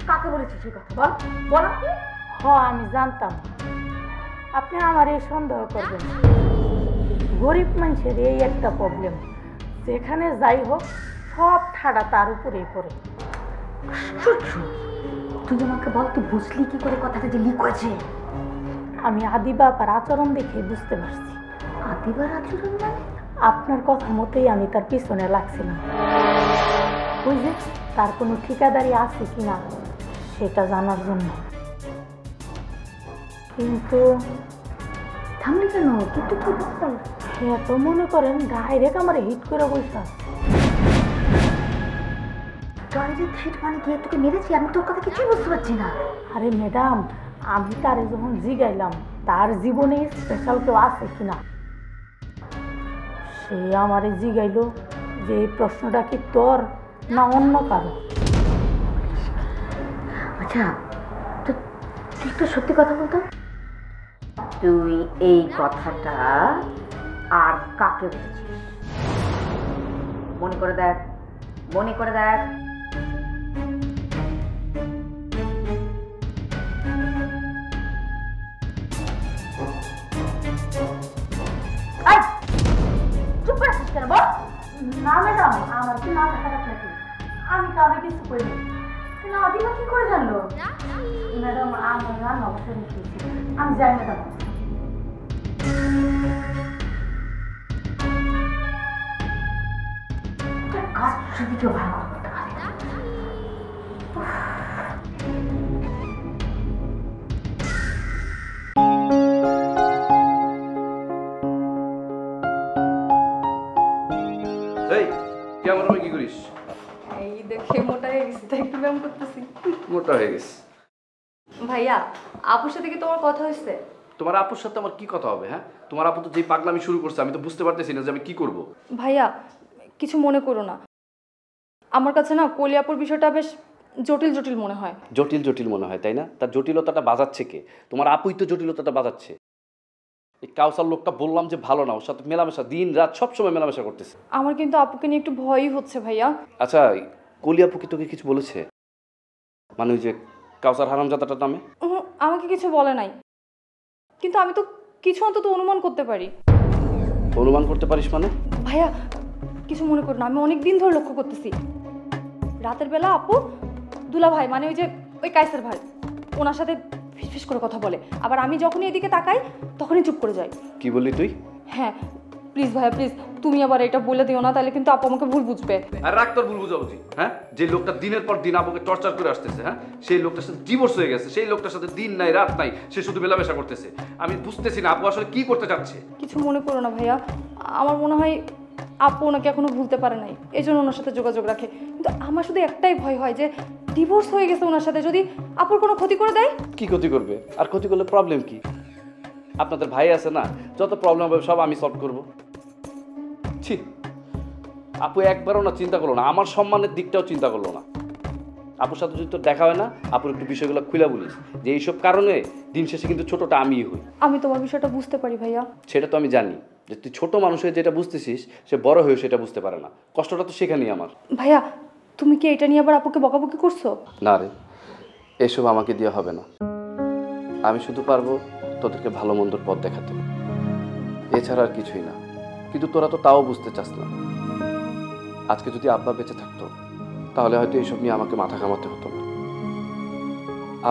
কাকে বলেছিস সে কথা? বল বল আপনি। আমি জানতাম আপনি আমার এই সন্দেহ করবেন। গরিব মানুষের এই একটা প্রবলেম, যেখানে যাই হোক সব ঠাড়া তার উপরেই পড়ে। তুই আমাকে বল, তুই বুঝলি কি করে কথাটা যে লিখেছে? আমি আদিবাবার আচরণ দেখে বুঝতে পারছি। আদিবার আচরণ মানে? আপনার কথা মতোই আমি তার পিছনে লাগছিলাম। ওই যে তার কোনো ঠিকাদারি আছে কিনা সেটা জানার জন্য। কিন্তু থামলি কেন? কিন্তু কি ব্যাপার? হ্যাঁ তো মনে করেন ডাইরেক্ট আমার হিট করে বসে। ডাইরেক্ট হিট মানে কি? তোকে মেরেছি? আমি তোর কথা কিছুই বুঝতে পারছি না। আরে ম্যাডাম, আমি তারে যখন জিগাইলাম তার জীবনে স্পেশাল কেউ আছে কিনা, সে আমারে জিগাইলো যে এই প্রশ্নটা কি তোর না অন্য কারো। আচ্ছা তুই একটু সত্যি কথা বলতো, তুই এই কথাটা আর কাকে বলছিস? মনে করে দেখ, মনে করে দেখ। চুপ করে আছিস কেন? বল। না ম্যাডাম, আমার কি মাথা খারাপ নাকি? আমি কাউকে কিছু করিনি। না আদিবা কি করে জানলো? ম্যাডাম আমার রান্না অবশ্যই রেখেছি, আমি যাই ম্যাডাম। কাজ যদি কেউ ভালো করতে পারে। এই কি আমার রুমে কি করিস? এই দেখে মোটা হয়ে গেছি তাই একটু ব্যায়াম করতেছি। মোটা হয়ে গেছে। ভাইয়া আপুর সাথে কি তোমার কথা হয়েছে? তোমার আপুর সাথে আমার কি কথা হবে? হ্যাঁ, তোমার আপু তো যেই পাগলামি শুরু করছে আমি তো বুঝতে পারতেছি না যে আমি কি করব। ভাইয়া কিছু মনে করো না, আমার কাছে না কলি আপুর বিষয়টা বেশ জটিল জটিল মনে হয়। জটিল জটিল মনে হয় তাই না? তার জটিলতাটা বাজাচ্ছে কে? তোমার আপুই তো জটিলতাটা বাজাচ্ছে। এই কাউসার লোকটা বললাম যে ভালো না, ওর সাথে মেলামেশা দিন রাত সবসময় মেলামেশা করতেছে। আমার কিন্তু আপুকে নিয়ে একটু ভয়ই হচ্ছে ভাইয়া। আচ্ছা কলি আপু কি তোকে কিছু বলেছে? মানে ওই যে কাউসার হারামজাদাটার নামে? আমাকে কিছু বলে নাই, কিন্তু আমি তো কিছু অন্তত অনুমান করতে পারি। অনুমান করতে পারিস মানে? ভাইয়া কিছু মনে করো না, আমি অনেক দিন ধরে লক্ষ্য করতেছি রাতের বেলা আপু দুলা ভাই মানে ওই কায়সার ভাই ওনার সাথে ফিসফিস করে কথা বলে, আবার আমি যখনই এদিকে তাকাই তখনই চুপ করে যাই। কি বললি তুই? হ্যাঁ প্লিজ ভাইয়া প্লিজ, তুমি আবার এটা বলে দিও না, তাহলে কিন্তু আপু আমাকে ভুল বুঝবে। আর রাগ তোর ভুল বুঝা উচিত। হ্যাঁ, যে লোকটা দিনের পর দিন আপুকে টর্চার করে আসতেছে, হ্যাঁ সেই লোকটার সাথে ডিভোর্স হয়ে গেছে, সেই লোকটার সাথে দিন নাই রাত নাই সে শুধু মেলামেশা করতেছে। আমি বুঝতেছি না আপু আসলে কি করতে চাচ্ছে। কিছু মনে করো না ভাইয়া, আমার মনে হয় আপু ওনাকে এখনো ভুলতে পারে নাই, এই জন্য ওনার সাথে যোগাযোগ রাখে। কিন্তু আমার শুধু একটাই ভয় হয় যে ডিভোর্স হয়ে গেছে ওনার সাথে, যদি আপুর কোনো ক্ষতি করে দেয়। কি ক্ষতি করবে? আর ক্ষতি করলে প্রবলেম কি? আপনাদের ভাই আছে না, যত প্রবলেম হবে সব আমি সলভ করব। ছি, আপু একবারও না চিন্তা করলো না, আমার সম্মানের দিকটাও চিন্তা করলো না। আপুর সাথে যদি তোর দেখা হয় না, আপুর একটু বিষয়গুলো খুলে বলিস যে এইসব কারণে দিন শেষে কিন্তু ছোটটা আমিই হই। আমি তোমার বিষয়টা বুঝতে পারি ভাইয়া। সেটা তো আমি জানি যে তুই ছোট মানুষের যেটা বুঝতেছিস সে বড় হয়ে সেটা বুঝতে পারে না। কষ্টটা তো সেখানেই আমার। ভাইয়া তুমি কি এটা নিয়ে আবার আপুকে বকাবকি করছো? না রে, এসব আমাকে দিয়ে হবে না। আমি শুধু পারবো তোদেরকে ভালো মন্দর পথ দেখাতে, এছাড়া আর কিছুই না। কিন্তু তোরা তো তাও বুঝতে চাস না। আজকে যদি আব্বা বেঁচে থাকতো তাহলে হয়তো এইসব নিয়ে আমাকে মাথা ঘামাতে হতো না।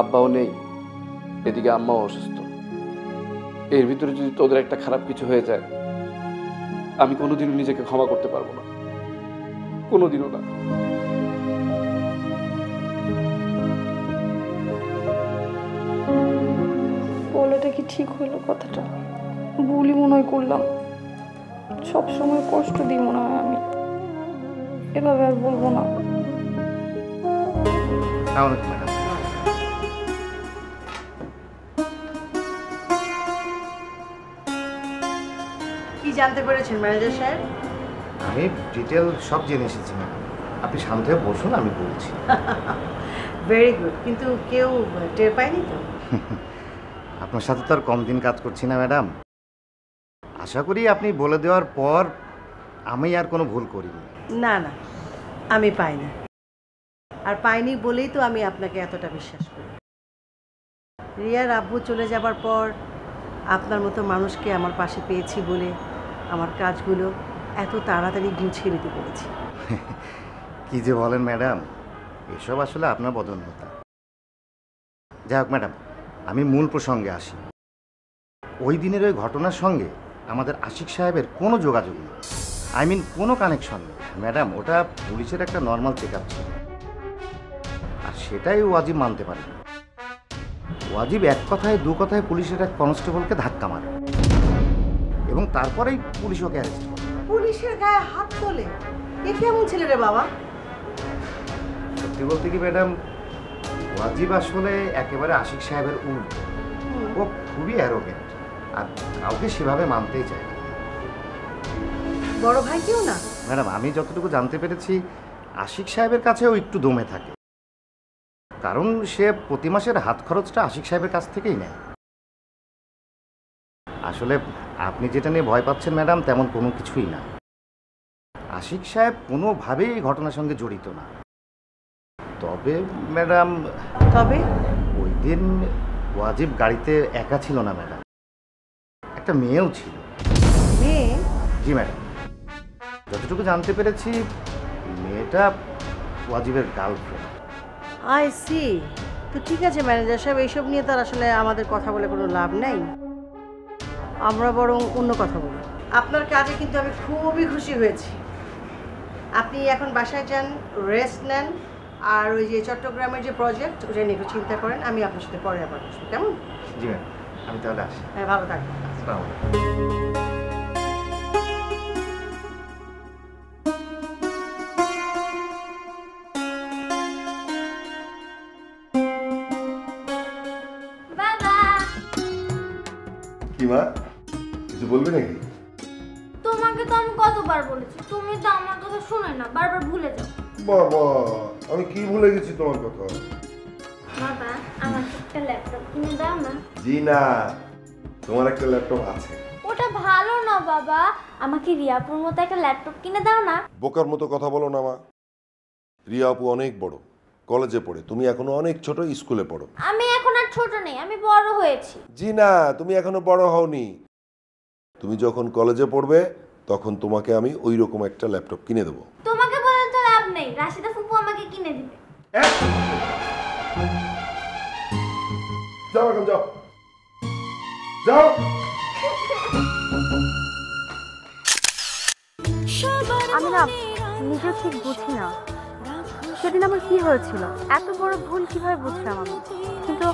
আব্বাও নেই, এদিকে আম্মাও অসুস্থ। এর ভিতরে যদি তোদের একটা খারাপ কিছু হয়ে যায়, আমি কোনোদিনও নিজেকে ক্ষমা করতে পারবো না, কোনোদিনও না। বলাটা কি ঠিক হইলো কথাটা? ভুলই মনে হয় করলাম, সবসময় কষ্ট দিই মনে হয় আমি, এভাবে আর বলবো না। কি জানতে পেরেছেন ম্যানেজার সাহেব? আমি ডিটেল সব জেনে এসেছি ম্যাডাম, আপনি শান্ত হয়ে বসুন, আমি বলছি। ভেরি গুড, কিন্তু কেউ টের পায়নি তো? আপনার সাথে তো আর কম দিন কাজ করছি না ম্যাডাম। আশা করি আপনি বলে দেওয়ার পর আমি আর কোনো ভুল করিনি। না না, আমি পাইনি, আর পাইনি বলেই তো আমি আপনাকে এতটা বিশ্বাস করি। রিয়ার আব্বু চলে যাবার পর আপনার মতো মানুষকে আমার পাশে পেয়েছি বলে আমার কাজগুলো এত তাড়াতাড়ি গুছিয়ে নিতে পেরেছি। কি যে বলেন ম্যাডাম, এসব আসলে আপনার বদনতা। যাই হোক ম্যাডাম, আমি মূল প্রসঙ্গে আসি। ওই দিনের ওই ঘটনার সঙ্গে আমাদের আশিক সাহেবের কোনো যোগাযোগ নেই, কোনো কানেকশন নেই ম্যাডাম। ওটা পুলিশের একটা নর্মাল চেক আপ ছিল, আর সেটাই ওয়াজিব মানতে পারেনি। ওয়াজিব এক কথায় দু কথায় পুলিশের এক কনস্টেবলকে ধাক্কা মারে এবং তারপরেই পুলিশ ওকে অ্যারেস্ট করে। পুলিশের গায়ে হাত তোলে? এ কেমন ছেলে রে বাবা? সত্যি বলতে কি ম্যাডাম, ওয়াজিব আসলে একেবারে আশিক সাহেবের উল্টো। ও খুবই অ্যারোগেন্ট আর কাউকে সেভাবে মানতেই চায় না। বড় ভাই কেউ না? ম্যাডাম, আমি যতটুকু জানতে পেরেছি আশিক সাহেবের কাছেও একটু দমে থাকে, কারণ সে প্রতি মাসের হাত খরচটা আশিক সাহেবের কাছ থেকেই নেয়। আসলে আপনি যেটা নিয়ে ভয় পাচ্ছেন ম্যাডাম, তেমন কোনো কিছুই না। আশিক সাহেব কোনোভাবেই এই ঘটনার সঙ্গে জড়িত না। তবে ম্যাডাম, তবে ওই দিন ওয়াজিব গাড়িতে একা ছিল না ম্যাডাম, একটা মেয়েও ছিল। মেয়ে? জি ম্যাডাম, যতটুকু জানতে পেরেছি মেয়েটা ওয়াজিবের গার্লফ্রেন্ড। I C. তো ঠিক আছে ম্যানেজার সাহেব, এইসব নিয়ে তো আর আসলে আমাদের কথা বলে কোনো লাভ নেই। আমরা বরং অন্য কথা বলি। আপনার কাজে কিন্তু আমি খুবই খুশি হয়েছি। আপনি এখন বাসায় যান, রেস্ট নেন, আর ওই যে চট্টগ্রামের যে প্রজেক্ট ওটা নিয়ে একটু চিন্তা করেন। আমি আপনার সাথে পরে আবার আসবো, কেমন? জি ম্যাডাম, আমি তাহলে আসি। হ্যাঁ, ভালো থাকবেন। আসসালামু আলাইকুম। কি মা, কিছু বলবি নাকি? তোমাকে তো আমি কতবার বলেছি, তুমি তো আমার কথা শুনে না, বারবার ভুলে যাও। বাবা, আমি কি ভুলে গেছি তোমার কথা? বাবা, আমার একটা ল্যাপটপ কিনে দাও না। জি না, তোমার একটা ল্যাপটপ আছে। ওটা ভালো না বাবা, আমাকে রিয়াপুর মতো একটা ল্যাপটপ কিনে দাও না। বোকার মতো কথা বলো না মা। রিয়া আপু অনেক বড়, কলেজে পড়ে, তুমি এখনো অনেক ছোট, স্কুলে পড়ো। আমি এখন আর ছোট নেই, আমি বড় হয়েছি। জি না, তুমি এখনো বড় হওনি। তুমি যখন কলেজে পড়বে তখন তোমাকে আমি ওই রকম একটা ল্যাপটপ কিনে দেবো। তোমাকে বলে তো লাভ নেই, রাশিদা ফুপু আমাকে কিনে দিবে। যাও এখন, যাও যাও। আমি না নিজেও ঠিক বুঝি না সেদিন আমার কি হয়েছিল, এত বড় ভুল কিভাবে বুঝলাম আমি। কিন্তু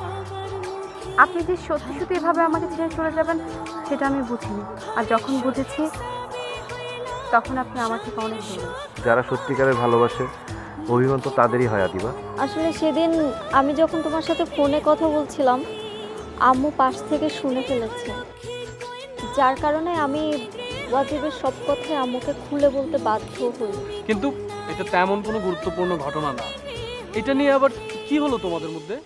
আপনি যে সত্যি সত্যি এভাবে আমাকে ছেড়ে চলে যাবেন সেটা আমি বুঝিনি, আর যখন বুঝেছি তখন আপনি আমার থেকে অনেক দূরে। যারা সত্যিকারের ভালোবাসে অভিমান তো তাদেরই হয় আদিবা। আসলে সেদিন আমি যখন তোমার সাথে ফোনে কথা বলছিলাম আম্মু পাশ থেকে শুনে ফেলেছে, যার কারণে আমি ওয়াজিবের সব কথাই আম্মুকে খুলে বলতে বাধ্য হই। কিন্তু এটা তেমন কোনো গুরুত্বপূর্ণ ঘটনা না। এটা নিয়ে আবার কি হলো তোমাদের মধ্যে?